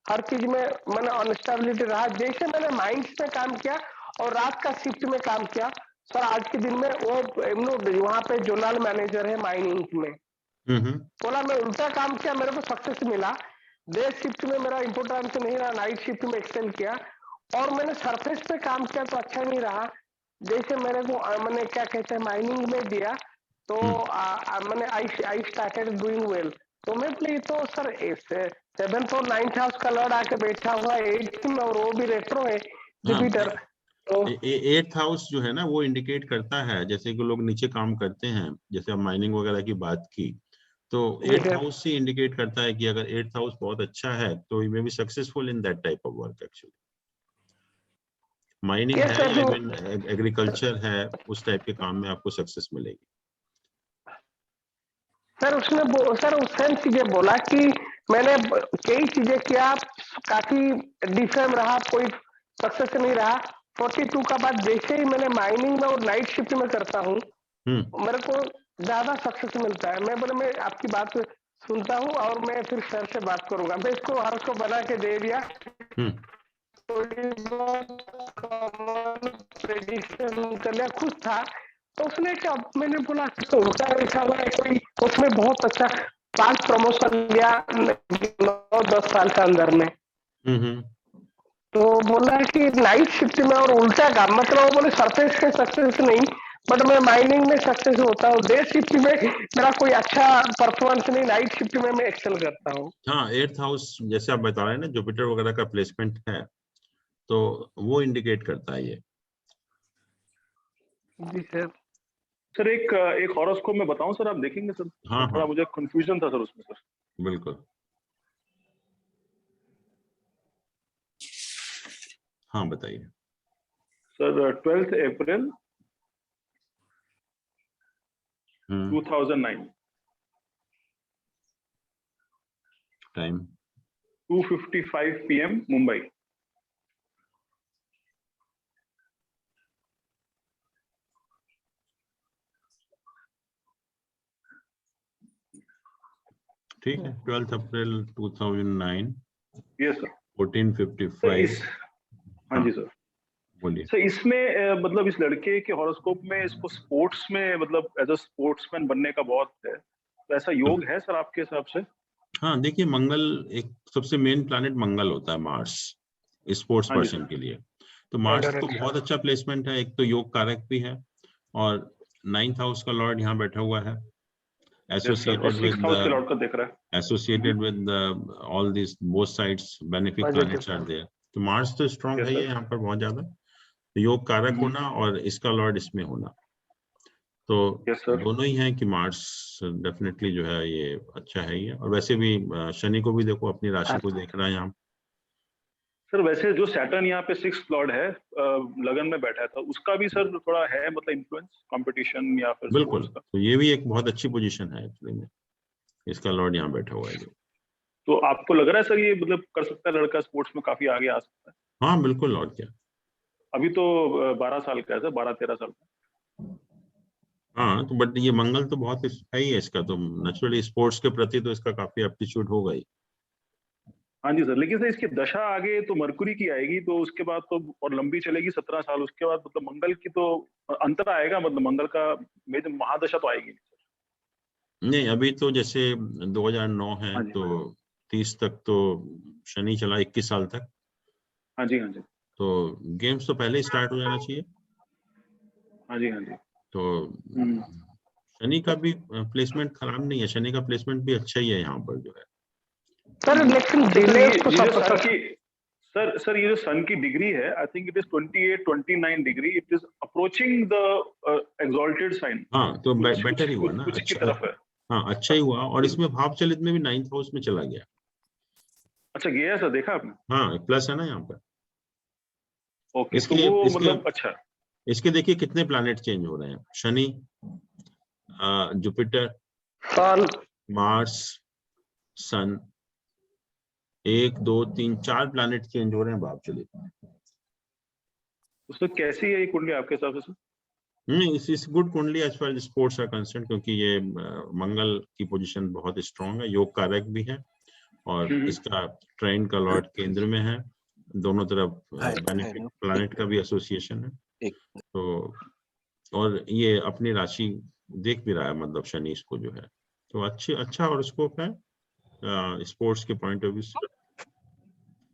हर चीज में मैंने अनस्टेबिलिटी रहा, जैसे मैंने माइंड्स में काम किया और रात का शिफ्ट में काम किया सर, आज के दिन में वो वहाँ पे जोनल मैनेजर है माइनिंग में, बोला मैं उल्टा काम किया, मेरे को सक्सेस मिला, डे शिफ्ट में मेरा इम्पोर्टेंस नहीं रहा, नाइट शिफ्ट में एक्सेल किया, और मैंने सरफेस पे काम किया तो अच्छा नहीं रहा, जैसे मेरे को मैंने क्या कहते हैं माइनिंग में दिया तो मैंने आई स्टार्टेड डूइंग वेल। तो मैं बोली तो सर 7th और 9th हाउस का लॉर्ड आके बैठा हुआ है 8th में और वो भी रेट्रो है जुपिटर। तो 8th हाउस जो है ना वो इंडिकेट करता है, जैसे कि लोग नीचे काम करते हैं, जैसे हम माइनिंग वगैरह की बात की, तो 8th हाउस ही इंडिकेट करता है कि अगर 8th हाउस बहुत अच्छा है तो you may be successful in that type of work. Actually mining है या इवन एग्रीकल्चर है, उस टाइप के काम में आपको सक्सेस मिलेगी। सर उसने सर उस टाइम चीजें बोला कि मैंने कई चीजें किया, काफी डिफरेंट रहा, कोई सक्सेस नहीं रहा, 42 का बाद जैसे ही मैंने माइनिंग में और नाइट शिफ्ट में करता हूँ मेरे को ज्यादा सक्सेस मिलता है। मैं बोले मैं आपकी बात सुनता हूँ और मैं फिर सर से बात करूंगा, मैं इसको हर को बना के दे दिया। प्रेडिक्शन कर लिया, खुश था। तो उसने क्या, मैंने बोला तो होता लिखा हुआ है कोई, उसमें बहुत अच्छा 5 प्रमोशन लिया 9-10 साल के अंदर में। तो बोला कि नाइट शिफ्ट में और उल्टा काम, मतलब वो बोले सरफेस पे सक्सेस नहीं बट मैं माइनिंग में सक्सेस होता हूँ, डे शिफ्ट में मेरा कोई अच्छा परफॉर्मेंस नहीं, नाइट शिफ्ट में मैं एक्सेल करता हूँ। हाँ 8th हाउस जैसे आप बता रहे हैं ना, जुपिटर वगैरह का प्लेसमेंट है तो वो इंडिकेट करता है ये। जी सर। सर एक हॉरोस्कोप में बताऊं सर, आप देखेंगे सर? हाँ थोड़ा मुझे कंफ्यूजन था सर उसमें सर। बिल्कुल, हाँ बताइए सर। 12th अप्रैल 2009, टाइम 2:55 PM मुंबई। ठीक है, 12th अप्रैल 2009, यस सर। 14:55। हाँ जी सर, बोलिए सर। इसमें मतलब इस लड़के के हॉरोस्कोप में इसको स्पोर्ट्स में मतलब एज अ स्पोर्ट्समैन बनने का बहुत है, तो ऐसा योग है सर आपके हिसाब से? हाँ, देखिए मंगल एक सबसे मेन प्लैनेट मंगल होता है, मार्स स्पोर्ट्स हाँ जी पर्सन सर। के लिए। तो मार्स तो अच्छा। बहुत अच्छा प्लेसमेंट है, एक तो योग कारक भी है और 9th हाउस का लॉर्ड यहाँ बैठा हुआ है, यस सर, और associated 6th with हाउस के लॉर्ड का दिख रहा है। associated with all these both sides benefic Positive planets are sign. there। तो मार्स तो स्ट्रांग Yes, है ही sir. है यहाँ पर बहुत ज्यादा, तो योग कारक होना और इसका लॉर्ड इसमें होना, तो Yes, sir. दोनों ही हैं कि मार्स डेफिनेटली जो है ये अच्छा है ही है। और वैसे भी शनि को भी देखो, अपनी राशि को देख रहा है यहाँ। सर वैसे जो सैटर्न यहाँ पे 6th लॉर्ड है, लगन में बैठा था, उसका भी सर थोड़ा है मतलब इन्फ्लुएंस कंपटीशन या फिर बिल्कुल, स्पोर्ट्स का? तो ये भी एक बहुत अच्छी पोजीशन है एक्चुअली में, इसका लॉर्ड यहाँ बैठा हुआ है जो। तो आपको लग रहा है सर ये मतलब कर सकता है लड़का, स्पोर्ट्स में काफी आगे आ सकता है? हाँ बिल्कुल, और क्या। अभी तो 12 साल का है सर, 12-13 साल का। हाँ तो बट ये मंगल तो बहुत है ही है इसका, तो नेचुरली स्पोर्ट्स के प्रति तो इसका काफी एप्टीट्यूड होगा ही। हाँ जी सर, लेकिन सर इसकी दशा आगे तो मरकुरी की आएगी, तो उसके बाद तो और लंबी चलेगी 17 साल, उसके बाद मतलब मंगल की तो अंतर आएगा, मतलब मंगल का में तो महादशा तो आएगी नहीं, अभी तो जैसे 2009 है हाँ जी। तो 30 तक तो शनि चला, 21 साल तक। हाँ जी, हाँ जी, तो गेम्स तो पहले ही स्टार्ट हो जाना चाहिए। हाँ जी, हाँ जी। तो शनि का भी प्लेसमेंट खराब नहीं है, शनि का प्लेसमेंट भी अच्छा ही है यहाँ पर जो है। सर लेकिन डिले उसको सर ये जो सन की डिग्री है, I think it is 28-29 degree, it is approaching the exalted sign. हाँ तो बेटर ही हुआ ना, कुछ की अच्छा। तरफ है। हाँ अच्छा ही हुआ, और इसमें भाव चलित में भी 9th हाउस में चला गया। अच्छा गया सर, देखा आपने? हाँ प्लस है ना यहाँ पर। ओके, तो इसके वो इसके मतलब अच्छा। इसके देखिए कितने प्लैनेट चेंज हो रहे हैं, शनि, जुपिटर, मार्स, सन, 1 2 3 4 प्लैनेट चेंज हो रहे हैं भाव चलित में। उसमें कैसी है ये कुंडली आपके हिसाब से सर? इस good kundli as far sports are concern, क्योंकि ये मंगल की पोजीशन बहुत स्ट्रांग है, योग कारक भी है, और इसका ट्राइन का लॉर्ड केंद्र में है, दोनों तरफ बेनिफिट प्लैनेट का भी एसोसिएशन है। तो और ये अपनी राशि देख भी रहा है, मतलब शनि इसको जो है, तो अच्छा हॉरोस्कोप है स्पोर्ट्स के पॉइंट ऑफ व्यू से।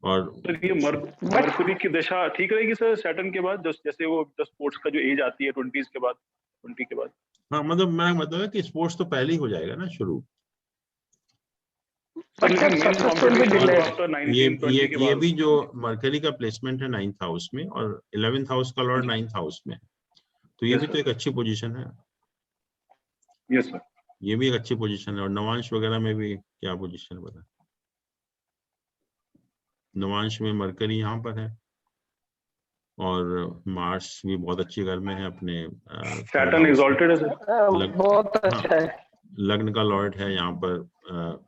और सर ये मरकुरी की दशा ठीक रहेगी सर सैटर्न के बाद, जैसे वो स्पोर्ट्स का जो एज आती है 20 के बाद, 20 के बाद? हाँ मतलब मैं मतलब है कि स्पोर्ट्स तो पहले ही हो जाएगा ना शुरू। ये भी जो मरकरी का प्लेसमेंट है 9th हाउस में, और 11th हाउस का लॉर्ड 9th हाउस में, तो ये भी तो एक अच्छी पोजीशन है। यस सर, ये भी एक अच्छी पोजीशन है। और नवांश वगैरह में भी क्या पोजीशन बता, नवांश में मरकरी यहाँ पर है, और मार्स भी बहुत अच्छी घर में है अपने सैटर्न एक्सॉल्टेड है सर, बहुत अच्छा है। लग्न का लॉर्ड है यहाँ पर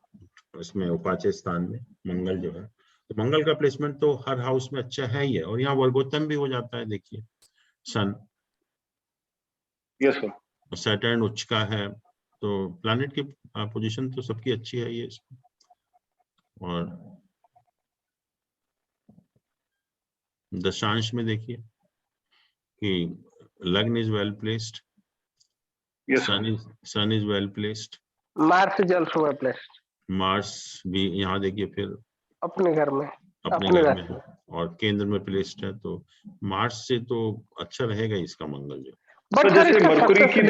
इसमें उपाचे स्थान में मंगल जो है, तो मंगल का प्लेसमेंट तो हर हाउस में अच्छा है ही है, और यहाँ वर्गोत्तम भी हो जाता है, देखिए सन। यस सर, सैटर्न उच्च का है, तो प्लैनेट की पोजीशन तो सबकी अच्छी है ये। और दशांश में देखिए कि lagna is well placed, sun is well placed, Mars is also well placed, Mars भी यहाँ देखिए फिर अपने घर में है, और केंद्र में प्लेस्ड है, तो मार्स से तो अच्छा रहेगा इसका मंगल जो। तो जैसे मरकुरी की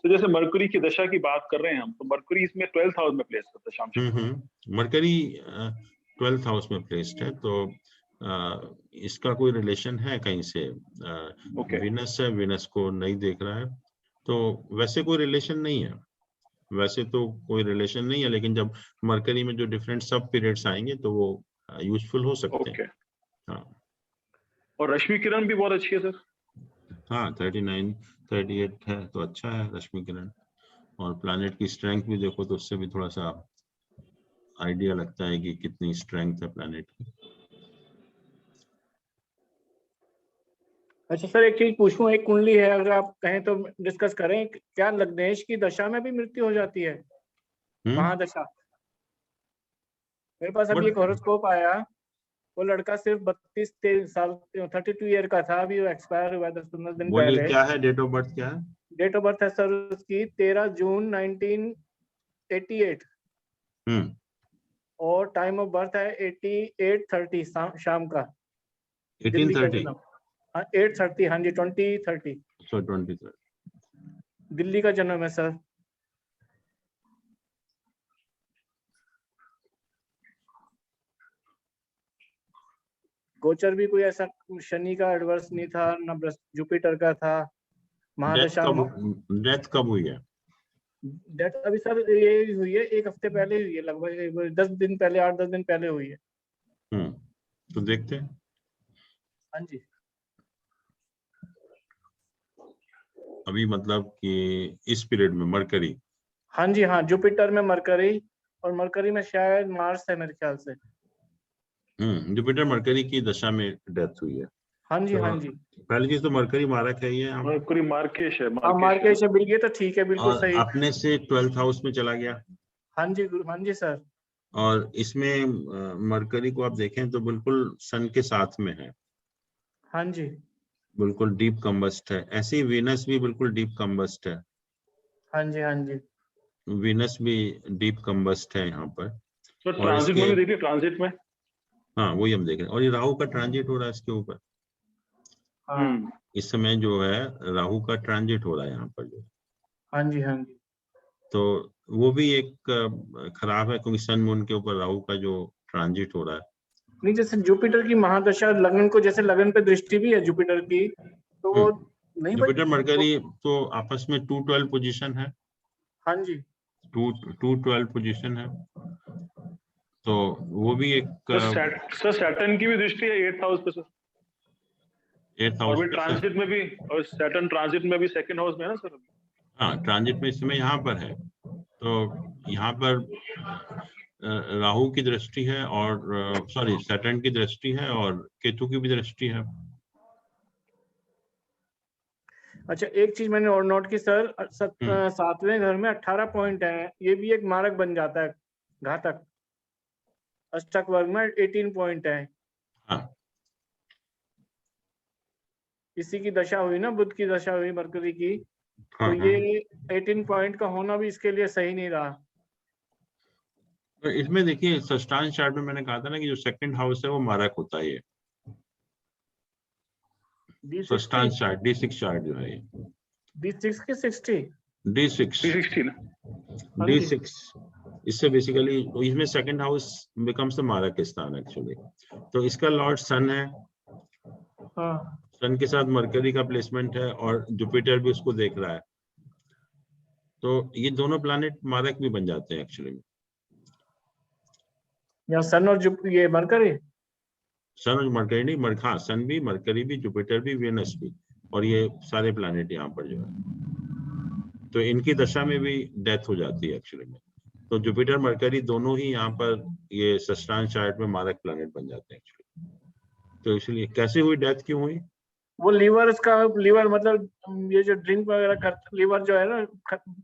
जैसे मरकुरी की दशा की बात कर रहे हैं हम, तो मरकुरी इसमें 12th हाउस में प्लेस करता है दशांश। मरकरी 12th हाउस में प्लेस्ड है, तो इसका कोई रिलेशन है कहीं से? विनस है, विनस को नहीं देख रहा है, तो वैसे कोई रिलेशन नहीं है, वैसे तो कोई रिलेशन नहीं है, लेकिन जब मरकरी में जो डिफरेंट सब पीरियड्स आएंगे तो वो यूजफुल हो सकते हैं। हाँ, और रश्मि किरण भी बहुत अच्छी है सर। हाँ 39 38 है, तो अच्छा है रश्मि किरण। और प्लैनेट की स्ट्रेंथ भी देखो तो उससे भी थोड़ा सा आइडिया लगता है कि कितनी स्ट्रेंथ है प्लैनेट की। अच्छा सर, एक चीज पूछूं, एक कुंडली है, अगर आप कहें तो डिस्कस करें, क्या लग्नेश की दशा में भी मृत्यु हो जाती है? महादशा, मेरे पास अभी एक हॉरोस्कोप आया, वो लड़का सिर्फ 32 साल 32 ईयर का था, अभी वो एक्सपायर हुआ 10-15 दिन बोलिए पहले। क्या है डेट ऑफ बर्थ क्या है? डेट ऑफ बर्थ है सर उसकी 13 जून 1988 और टाइम ऑफ बर्थ है 8:30 शाम का। 1830 8:30 हाँ जी 20:30 सो 2030 दिल्ली का जन्म है सर। गोचर भी कोई ऐसा शनि का एडवर्स नहीं था, न जुपिटर का था। महादशा डेथ कब हुई है? डेथ अभी सर ये हुई है 1 हफ्ते पहले हुई है, लगभग 10 दिन पहले, 8-10 दिन पहले हुई है। तो देखते हैं। हाँ जी अभी मतलब कि इस पीरियड में मरकरी। हाँ जी हाँ, जुपिटर में मरकरी, और मरकरी में शायद मार्स है मेरे ख्याल से। जुपिटर मरकरी की दशा में डेथ हुई है। हाँ जी तो हाँ जी पहली चीज तो मरकरी मारक है ये। मरकरी मार्केश है। मार्केश है बिल्कुल, तो ठीक है, बिल्कुल सही। अपने से 12th हाउस में चला गया। हाँ जी सर। और इसमें मरकरी को आप देखें तो बिल्कुल सन के साथ में है। हाँ जी बिल्कुल डीप कंबस्ट है। ऐसे ही वीनस भी बिल्कुल डीप कंबस्ट है। हाँ जी वीनस भी डीप कंबस्ट है यहाँ पर। तो ट्रांजिट में भी देखिए, ट्रांजिट में हाँ वही हम देख रहे हैं। और ये राहु का ट्रांजिट हो रहा है इसके ऊपर। इस समय जो है राहु का ट्रांजिट हो रहा है यहाँ पर जो। हाँ जी तो वो भी एक खराब है, क्योंकि सन मून के ऊपर राहु का जो ट्रांजिट हो रहा है। नहीं, जैसे जुपिटर की महादशा लगन को, जैसे लगन पे दृष्टि भी है जुपिटर की, तो वो नहीं जुपिटर मरकरी तो आपस में 212 पोजीशन है। हाँ जी 212 पोजीशन है। तो वो भी एक सर सैटर्न की भी दृष्टि है 8th हाउस पे सर। 8th हाउस और ट्रांजिट में भी, और सैटर्न ट्रांजिट में भी 2nd हाउस में है ना सर। हाँ ट्रांजिट में इस समय यहाँ पर है। तो यहाँ पर राहु की दृष्टि है, और सॉरी सैटर्न की दृष्टि है, और केतु की भी दृष्टि है। अच्छा, एक चीज मैंने और नोट की सर, 7वें घर में 18 पॉइंट है, ये भी एक मारक बन जाता है, घातक। अष्टक वर्ग में 18 पॉइंट है। हाँ। इसी की दशा हुई ना, बुध की दशा हुई मरकरी की। तो ये 18 पॉइंट का होना भी इसके लिए सही नहीं रहा। तो इसमें देखिए षष्ठांश चार्ट में मैंने कहा था ना कि जो 2nd हाउस है वो मारक होता है। ये षष्ठांश चार्ट D6 चार्ट जो है, D6 के 60 D6 इससे बेसिकली इसमें 2nd हाउस बिकम्स द मारक स्थान एक्चुअली। तो इसका लॉर्ड सन है। सन के साथ मरकरी का प्लेसमेंट है, और जुपिटर भी उसको देख रहा है। तो ये दोनों प्लैनेट मारक भी बन जाते हैं एक्चुअली में। या सन और ये मरकरी, सन और मरकरी नहीं, हाँ सन भी, मरकरी भी, जुपिटर भी, वेनस भी, और ये सारे प्लैनेट यहाँ पर जो है, तो इनकी दशा में भी डेथ हो जाती है एक्चुअली में। तो जुपिटर मरकरी दोनों ही यहाँ पर ये षष्ठांश चार्ट में मारक प्लैनेट बन जाते हैं एक्चुअली। तो इसलिए कैसे हुई, डेथ क्यों हुई? वो लीवर मतलब ये जो ड्रिंक वगैरह करता, लीवर जो है ना,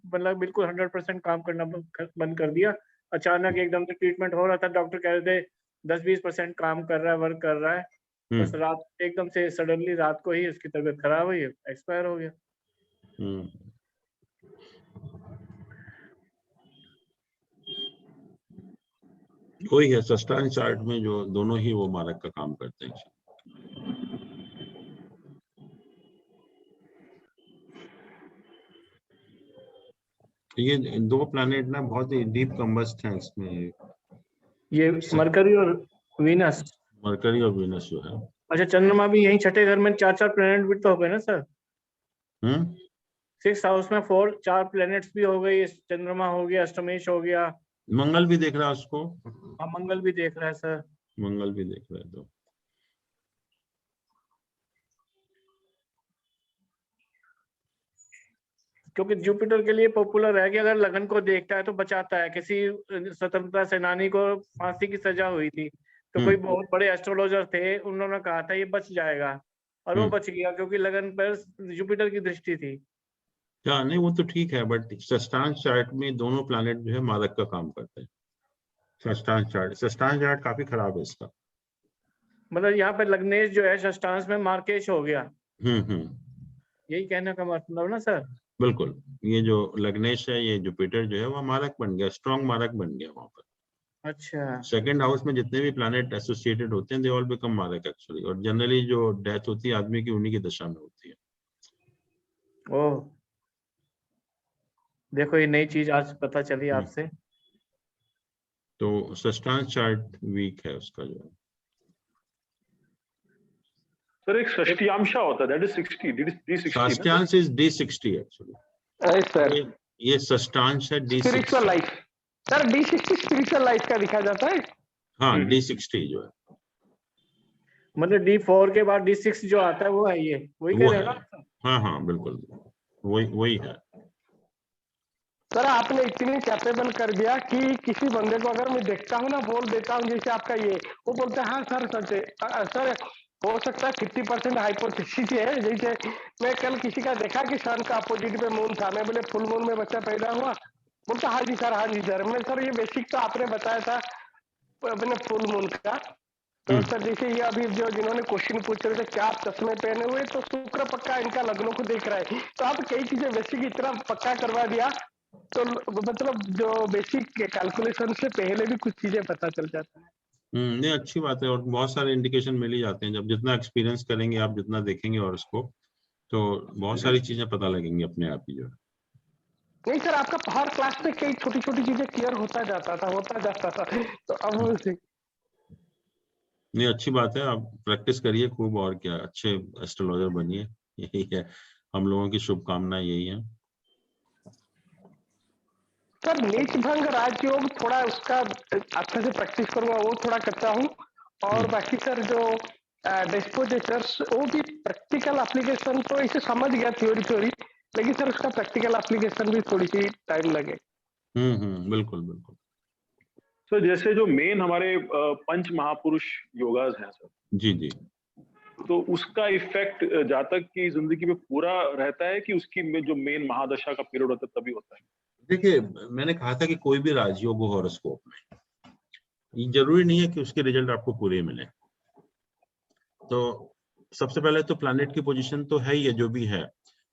मतलब बिल्कुल 100% काम करना बंद कर दिया। अचानक एकदम से ट्रीटमेंट हो रहा था, डॉक्टर कह रहे थे 10-20% काम कर रहा है, वर्क कर रहा है। बस रात एकदम से सडनली रात को ही उसकी तबीयत खराब हुई, एक्सपायर हो गया। वही है षष्ठांश चार्ट में जो दोनों ही वो मारक का काम करते हैं। ये दो प्लैनेट ना बहुत ही डीप कंबस्ट हैं इसमें, ये मरकरी और वीनस। मरकरी और वीनस जो है। अच्छा, चंद्रमा भी यही 6ठे घर में 4-4 प्लैनेट भी तो हो गए ना सर। 6th हाउस में 4 प्लैनेट्स भी हो गए, चंद्रमा हो गया, अष्टमेश हो गया, मंगल भी देख रहा है उसको। हाँ मंगल भी देख रहा है सर। मंगल भी देख रहा है। तो क्योंकि जुपिटर के लिए पॉपुलर है कि अगर लगन को देखता है तो बचाता है। किसी स्वतंत्रता सेनानी को फांसी की सजा हुई थी, तो कोई बहुत बड़े एस्ट्रोलॉजर थे, उन्होंने कहा था ये बच जाएगा, और वो बच गया क्योंकि लगन पर जुपिटर की दृष्टि थी। क्या नहीं, वो तो ठीक है, बट षष्ठांश चार्ट में दोनों प्लैनेट जो है मारक का काम करते हैं। षष्ठांश चार्ट काफी खराब है इसका। मतलब यहाँ पे लग्नेश जो है षष्ठांश में मार्केश हो गया, यही कहने का मतलब ना सर? बिल्कुल, ये जो लग्नेश है, ये जुपिटर जो है वो मारक बन गया, स्ट्रॉन्ग मारक बन गया वहां पर। अच्छा, सेकंड हाउस में जितने भी प्लैनेट एसोसिएटेड होते हैं दे ऑल बिकम मारक एक्चुअली, और जनरली जो डेथ होती है आदमी की उन्हीं की दशा में होती है। ओह, देखो ये नई चीज आज पता चली आपसे। तो षष्ठांश चार्ट वीक है उसका जो है। सर एक षष्टियांशा होता है, दैट इज 60, D60 ना? षष्ठांश इज D60 एक्चुअली। सर ये षष्ठांश है D60। Spiritual life sir, D60 spiritual life का दिखा जाता है। हाँ, D60 जो है, मतलब D4 के बाद D6 जो आता है वो है, ये वही कह वो रहे है। हो ना? हाँ हाँ बिल्कुल, वही है। सर आपने इतनी कैपेबल कर दिया कि किसी बंदे को अगर मैं देखता हूँ ना, बोल देता हूँ जैसे आपका ये, वो बोलते हैं हाँ सर सच है। सर हो सकता है 50% हाइपोथेसिस है। जैसे मैं कल किसी का देखा कि सन का अपोजिट पे मून था, मैं बोले फुल मून में बच्चा पैदा हुआ, बोलता हाँ जी सर, हाँ जी सर। मैं सर ये बेसिक तो आपने बताया था अपने फुल मून का। तो सर जैसे ये अभी जो जिन्होंने क्वेश्चन पूछ रहे थे क्या आप चश्मे पहने हुए, तो शुक्र पक्का इनका लग्नों को देख रहा है, तो आप कई चीजें बेसिक इतना पक्का करवा दिया, तो मतलब जो बेसिक कैलकुलेशन से पहले भी कुछ चीजें पता चल जाता है। नहीं, अच्छी बात है, और बहुत सारे इंडिकेशन मिल ही जाते हैं जब जितना एक्सपीरियंस करेंगे आप, जितना देखेंगे और उसको, तो बहुत सारी चीजें पता लगेंगी अपने आप ही जो है। नहीं सर, आपका हर क्लास में कई छोटी छोटी चीजें क्लियर होता जाता था, तो अब नहीं, अच्छी बात है, आप प्रैक्टिस करिए खूब, और क्या, अच्छे एस्ट्रोलॉजर बनिए, यही है हम लोगों की शुभकामनाएं, यही है। सर नीच भंग राजयोग थोड़ा उसका अच्छे से प्रैक्टिस करूंगा, वो थोड़ा करता हूँ। और बाकी सर जो डिस्पोजिटर्स, वो भी प्रैक्टिकल एप्लीकेशन तो इसे समझ गया थ्योरी, लेकिन सर उसका प्रैक्टिकल एप्लीकेशन भी थोड़ी सी टाइम लगे। बिल्कुल बिल्कुल। सर जैसे जो मेन हमारे पंच महापुरुष योगाज हैं सर, जी जी, तो उसका इफेक्ट जातक की जिंदगी में पूरा रहता है कि उसकी में जो मेन महादशा का पीरियड होता है तभी होता है? देखिए, मैंने कहा था कि कोई भी राजयोग हो हॉरोस्कोप में, ये जरूरी नहीं है कि उसके रिजल्ट आपको पूरे मिले। तो सबसे पहले तो प्लैनेट की पोजीशन तो है ही है, जो भी है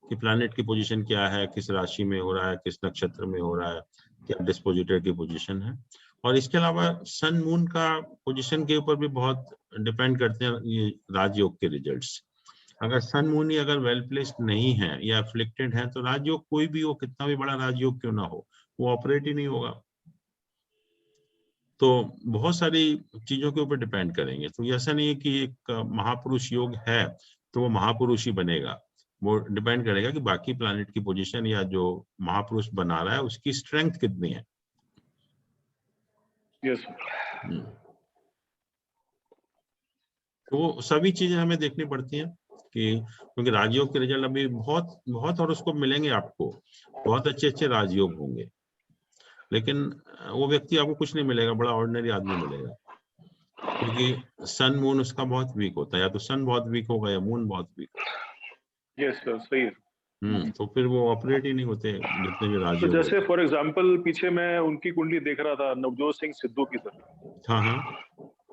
कि प्लैनेट की पोजीशन क्या है, किस राशि में हो रहा है, किस नक्षत्र में हो रहा है, क्या डिस्पोजिटर की पोजीशन है, और इसके अलावा सन मून का पोजीशन के ऊपर भी बहुत डिपेंड करते हैं ये राजयोग के रिजल्ट्स। अगर सन मून ही अगर वेल प्लेस्ड नहीं है या अफ्लिक्टेड है, तो राजयोग कोई भी हो, कितना भी बड़ा राजयोग क्यों ना हो, वो ऑपरेट ही नहीं होगा। तो बहुत सारी चीजों के ऊपर डिपेंड करेंगे। तो ऐसा नहीं है कि एक महापुरुष योग है तो वो महापुरुष ही बनेगा, वो डिपेंड करेगा कि बाकी प्लैनेट की पोजीशन या जो महापुरुष बना रहा है उसकी स्ट्रेंथ कितनी है। यस। तो सभी चीजें हमें देखनी पड़ती हैं कि, क्योंकि राजयोग के रिजल्ट अभी बहुत बहुत और उसको मिलेंगे, आपको बहुत अच्छे अच्छे राजयोग होंगे, लेकिन वो व्यक्ति आपको कुछ नहीं मिलेगा, बड़ा ऑर्डिनरी आदमी मिलेगा, क्योंकि सन मून उसका बहुत वीक होता है, या तो सन बहुत वीक होगा या मून बहुत वीक होगा। यस सर, सही है। तो फिर वो ऑपरेट ही नहीं होते जितने भी तो राजयोग जैसे होते फॉर एग्जांपल पीछे मैं उनकी कुंडली देख रहा था, नवजोत सिंह सिद्धू की सर। हाँ हाँ,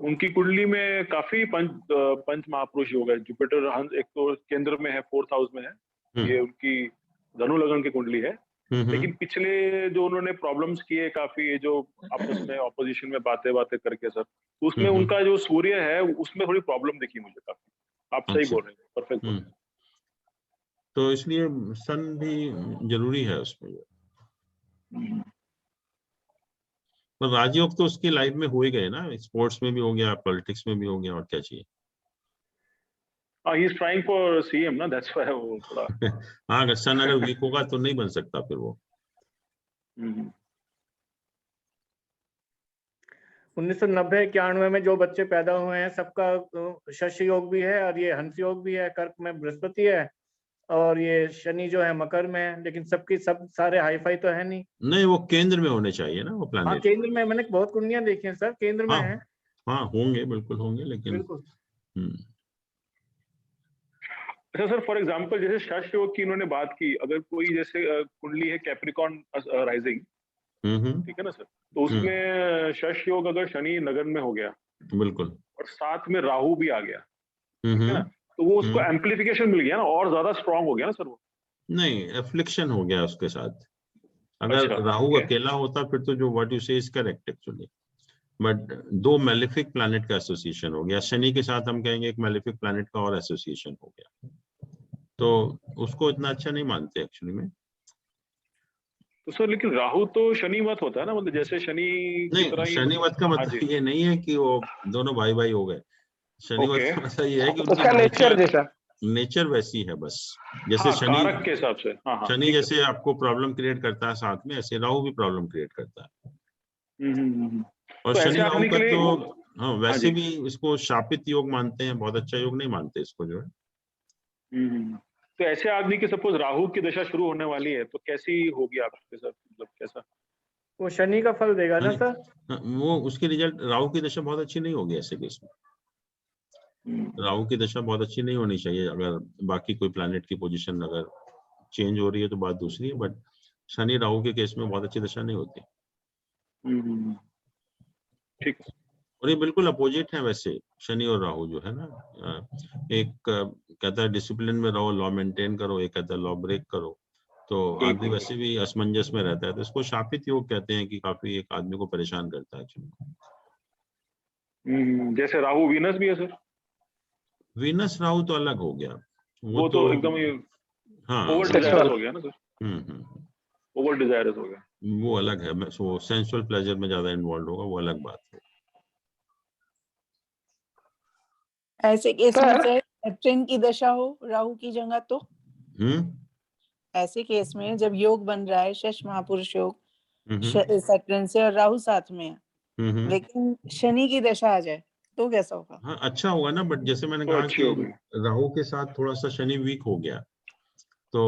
उनकी कुंडली में काफी पंच महापुरुष योग है। जुपिटर एक तो केंद्र में है, 4th हाउस में है, ये उनकी धनु लगन की कुंडली है। लेकिन पिछले जो उन्होंने प्रॉब्लम्स किए काफी, ये जो आपस में ऑपोजिशन में बातें करके सर, तो उसमें उनका जो सूर्य है उसमें थोड़ी प्रॉब्लम दिखी मुझे काफी। आप सही बोल रहे हैं, परफेक्ट बोल रहे हैं। तो इसलिए सन भी जरूरी है उसमें। पर राजयोग तो उसकी लाइफ में हो ही गए ना, स्पोर्ट्स में भी हो गया, पॉलिटिक्स में भी हो गया, और क्या चाहिए। He is trying for CM ना, that's why वो थोड़ा हाँ, अगर सन अगर वीक होगा तो नहीं बन सकता फिर वो। 1990-91 में जो बच्चे पैदा हुए हैं सबका शश योग भी है, और ये हंस योग भी है, कर्क में बृहस्पति है, और ये शनि जो है मकर में है, लेकिन सबकी सब सारे हाईफाई तो है नहीं, वो केंद्र में होने चाहिए ना वो हाँ प्लैनेट। केंद्र में, मैंने बहुत कुंडलियां देखी हैं सर, केंद्र में है। हाँ होंगे, बिल्कुल होंगे, लेकिन बिल्कुल। अच्छा सर, फॉर एग्जांपल जैसे शश योग की इन्होंने बात की, अगर कोई जैसे कुंडली है कैप्रिकॉर्न राइजिंग, ठीक है ना सर, तो उसमें शश योग अगर शनि नगन में हो गया, बिल्कुल, और साथ में राहु भी आ गया, ठीक है ना, तो वो उसको एम्प्लीफिकेशन मिल गया ना, और ज्यादा स्ट्रांग हो गया ना सर वो। नहीं, एफ्लिक्शन हो गया उसके साथ। अगर राहु अकेला होता फिर तो जो व्हाट यू से इज करेक्ट एक्चुअली, बट दो मेलिफिक प्लैनेट का एसोसिएशन हो गया। शनि के साथ हम कहेंगे एक मेलिफिक प्लैनेट का और एसोसिएशन हो गया, तो उसको इतना अच्छा नहीं मानते एक्चुअली में। तो सर लेकिन राहु तो शनि मत होता है ना, मतलब जैसे शनि की तरह ही, शनि मत का मतलब ये नहीं है कि वो दोनों भाई भाई हो गए। शनि मत का मतलब ये है कि उनकी नेचर वैसी है बस। जैसे शनि कारक के हिसाब से, शनि जैसे आपको प्रॉब्लम क्रिएट करता है साथ में, ऐसे राहु भी प्रॉब्लम क्रिएट करता है। और तो शनि राहु का तो हाँ वैसे भी इसको शापित योग मानते हैं, बहुत अच्छा योग नहीं मानते इसको जो है। तो ऐसे आदमी की सपोज राहु की दशा शुरू होने वाली है तो कैसी होगी आपके साथ, मतलब कैसा? वो शनि का फल देगा ना सर? वो उसकी रिजल्ट, राहु की दशा बहुत अच्छी नहीं होगी ऐसे केस में। राहु की दशा बहुत अच्छी नहीं होनी चाहिए। अगर बाकी कोई प्लैनेट की पोजीशन अगर चेंज हो रही है तो बात दूसरी है, बट शनि राहु के केस में बहुत अच्छी दशा नहीं होती। ठीक है। और ये बिल्कुल अपोजिट है वैसे, शनि और राहु जो है ना। एक कहता है डिसिप्लिन में रहो, लॉ मेंटेन करो, एक कहता है लॉ ब्रेक करो। तो आदमी वैसे भी असमंजस में रहता है, तो इसको शापित योग कहते हैं कि काफी एक आदमी को परेशान करता है। जैसे राहु वीनस भी है सर? वीनस राहु तो अलग हो गया, वो तो एकदम ही ओवर डिजायरस हो गया ना सर। ओवर डिजायरस हो गया, वो अलग है। वो सेंसुअल प्लेजर में ज्यादा इन्वॉल्व होगा, वो अलग बात है। ऐसे केस में सर सैटर्न की दशा हो राहु की जगह तो? ऐसे केस में जब योग बन रहा है शश महापुरुष योग, सैटर्न से और राहु साथ में है, लेकिन शनि की दशा आ जाए तो कैसा होगा? हाँ अच्छा होगा ना, बट जैसे मैंने कहा कि राहु के साथ थोड़ा सा शनि वीक हो गया तो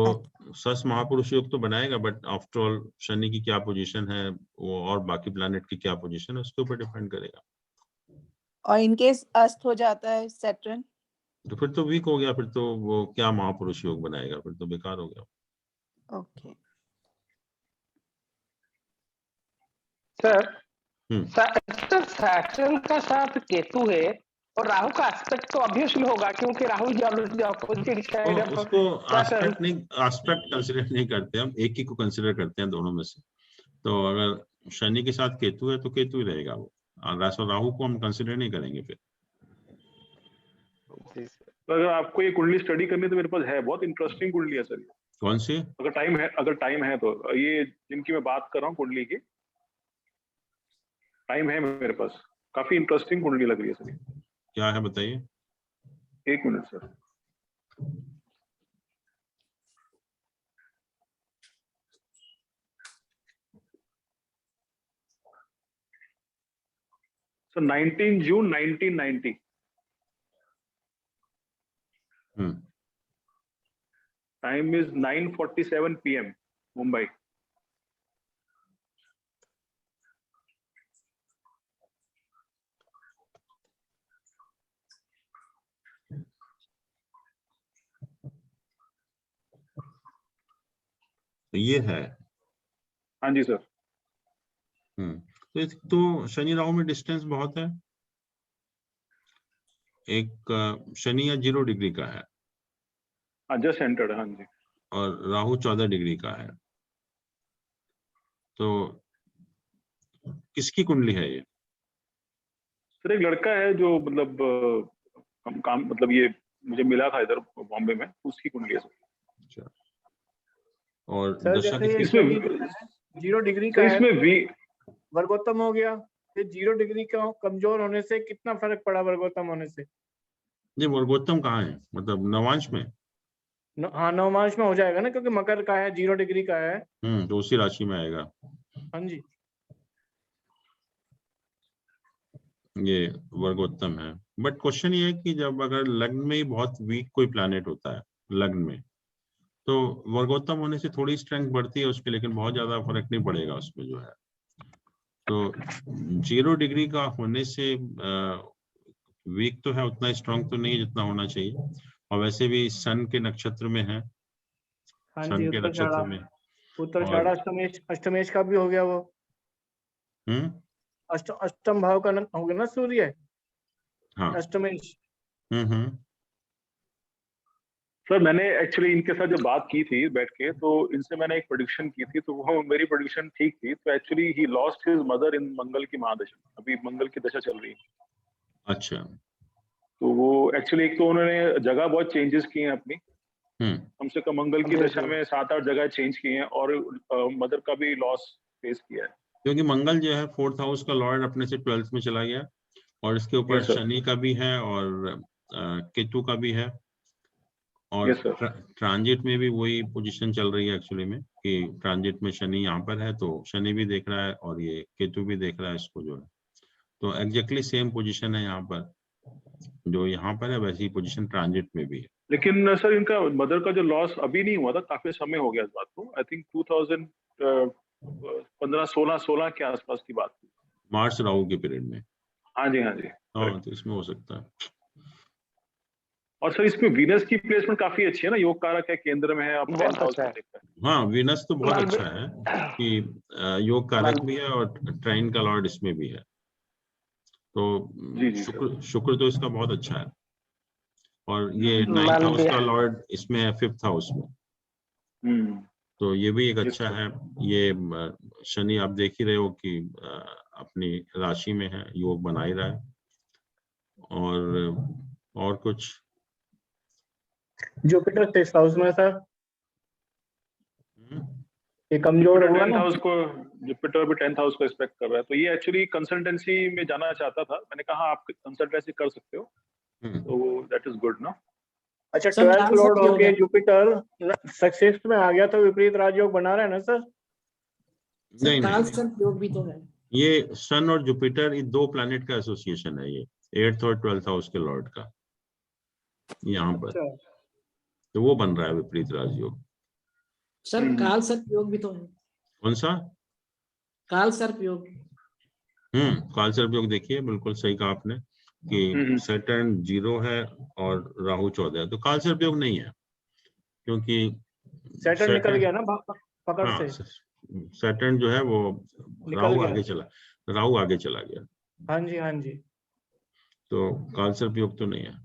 सस महापुरुष योग तो बनाएगा, बट आफ्टर ऑल शनि की क्या पोजीशन है वो और बाकी प्लैनेट की क्या पोजीशन है उसके ऊपर डिपेंड करेगा। और इनकेस अस्त हो जाता है सैटर्न तो फिर तो वीक हो गया, फिर तो वो क्या महापुरुष योग बनाएगा, फिर तो बेकार हो गया। ओके सर सैटर्न का साथ केतु है और राहु का एस्पेक्ट तो ऑब्वियसली होगा क्योंकि राहु जो अपोजिट साइड है। उसको एस्पेक्ट कंसीडर नहीं करते हम, एक ही को कंसीडर करते हैं दोनों में से। तो अगर शनि के साथ केतु है तो केतु ही रहेगा वो, राहु को हम कंसीडर नहीं करेंगे फिर। तो अगर आपको ये कुंडली स्टडी करनी तो मेरे पास है, बहुत इंटरेस्टिंग कुंडली है सर। कौन सी? अगर टाइम है तो ये जिनकी मैं बात कर रहा हूँ कुंडली की, टाइम है मेरे पास, काफी इंटरेस्टिंग कुंडली लग रही है सर। क्या है बताइए? एक minute sir. So 19 June 1990. Time is 9:47 PM, Mumbai. तो ये है। हाँ जी सर। तो शनि राहु में डिस्टेंस बहुत है। एक शनि या 0 डिग्री का है, जस्ट एंटर्ड। हाँ जी। और राहु 14 डिग्री का है। तो किसकी कुंडली है ये? सर एक लड़का है जो मतलब काम मतलब ये मुझे मिला था इधर बॉम्बे में, उसकी कुंडली है सर। और दशा इसमें 0 डिग्री का है, इसमें वर्गोत्तम हो गया। फिर 0 डिग्री का कमजोर होने से कितना फर्क पड़ा वर्गोत्तम होने से? जी वर्गोत्तम कहाँ है, मतलब नवांश में? हाँ नवमांश में हो जाएगा ना, क्योंकि मकर का है, 0 डिग्री का है। तो उसी राशि में आएगा। हाँ जी, ये वर्गोत्तम है। बट क्वेश्चन ये है कि जब अगर लग्न में ही बहुत वीक कोई प्लैनेट होता है लग्न में, तो वर्गोत्तम होने से थोड़ी स्ट्रेंथ बढ़ती है उसके, लेकिन बहुत ज्यादा फर्क नहीं पड़ेगा उसमें जो है। तो 0 डिग्री का होने से वीक तो है, उतना स्ट्रांग तो नहीं जितना होना चाहिए। और वैसे भी सन के नक्षत्र में है। हाँ सन जी, के नक्षत्र में उत्तराषाढ़ अष्टमेश का भी हो गया वो। अष्टम भाव का हो गया ना सूर्य। हाँ अष्टमेश। सर मैंने एक्चुअली इनके साथ जब बात की थी बैठ के, तो इनसे मैंने एक प्रेडिक्शन की थी, तो वो मेरी प्रेडिक्शन ठीक थी। तो actually he lost his mother in Mangal की महादशा, अभी मंगल की दशा चल रही है। अच्छा। तो वो एक्चुअली एक तो उन्होंने जगह बहुत चेंजेस की हैं अपनी, कम से कम मंगल की दशा में 7-8 जगह चेंज की हैं, और मदर का भी लॉस फेस किया है। क्योंकि मंगल जो है 4th हाउस का लॉर्ड अपने से 12th में चला गया, और इसके ऊपर शनि का भी है और केतु का भी है, और ट्रांजिट में भी वही पोजीशन चल रही है एक्चुअली में, कि ट्रांजिट में शनि यहाँ पर है, तो शनि भी देख रहा है और ये केतु भी देख रहा है इसको जो है, तो एग्जैक्टली सेम पोजीशन है यहाँ पर, जो यहाँ पर है वैसी पोजीशन ट्रांजिट में भी है। लेकिन सर इनका मदर का जो लॉस अभी नहीं हुआ था, काफी समय हो गया इस बात को, आई थिंक 2015-16 के आसपास की बात थी, मार्च राहु के पीरियड में। हाँ जी, हाँ जी। हाँ, तो इसमें हो सकता है। और सर इसमें वीनस की प्लेसमेंट काफी अच्छी है ना, योग कारक है, केंद्र में है, आप 10th हाउस में देखते हैं। हाँ, वीनस तो बहुत अच्छा है कि योग कारक भी है और ट्राइन का लॉर्ड इसमें भी है, तो शुक्र तो इसका बहुत अच्छा है, और ये 9th हाउस का लॉर्ड इसमें है 5th हाउस में, तो ये भी एक अच्छा है। ये शनि आप देख ही रहे हो कि अपनी राशि में है, योग बना ही रहा है, और कुछ जुपिटर 6th हाउस में सर, ये कमजोर होगा ना, हाउस को जुपिटर भी 10th हाउस को एक्सपेक्ट कर रहा है, तो ये एक्चुअली कंसल्टेंसी में जाना चाहता था, मैंने कहा आप कंसल्टेंसी कर सकते हो, तो दैट इज गुड ना। अच्छा, 12th लॉर्ड हो गया जुपिटर, सक्सेस में आ गया, तो विपरीत राजयोग बना रहा है ना सर? नहीं, योग भी तो है। ये सन और जुपिटर, ये 2 प्लैनेट का एसोसिएशन है, ये 8th और 12th हाउस के लॉर्ड का यहाँ पर, तो वो बन रहा है विपरीत राजयोग। सर काल सर्प योग भी तो है। कौन सा? काल सर्प योग। काल सर्प योग देखिए, बिल्कुल सही कहा आपने कि सैटर्न 0 है और राहु 14 है, तो काल सर्प योग नहीं है, क्योंकि सैटर्न निकल गया ना पकड़ से। सैटर्न जो है वो राहु आगे चला गया। हाँ जी, हाँ जी। तो काल सर्प योग तो नहीं है।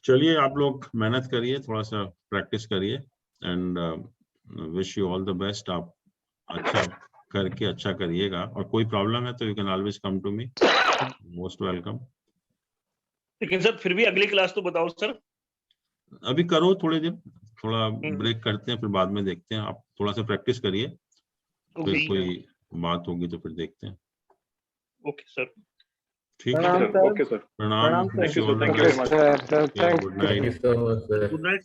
चलिए, आप लोग मेहनत करिए, थोड़ा सा प्रैक्टिस करिए, and wish you all the best. आप अच्छा करके अच्छा करिएगा, और कोई प्रॉब्लम है तो you can always come to me, most welcome. लेकिन सर फिर भी अगली क्लास तो बताओ सर। अभी करो थोड़े दिन, थोड़ा ब्रेक करते हैं, फिर बाद में देखते हैं। आप थोड़ा सा प्रैक्टिस करिए, फिर कोई बात होगी तो फिर देखते हैं। ओके सर, ठीक है, ओके सर, प्रणाम, thank you sir, good night.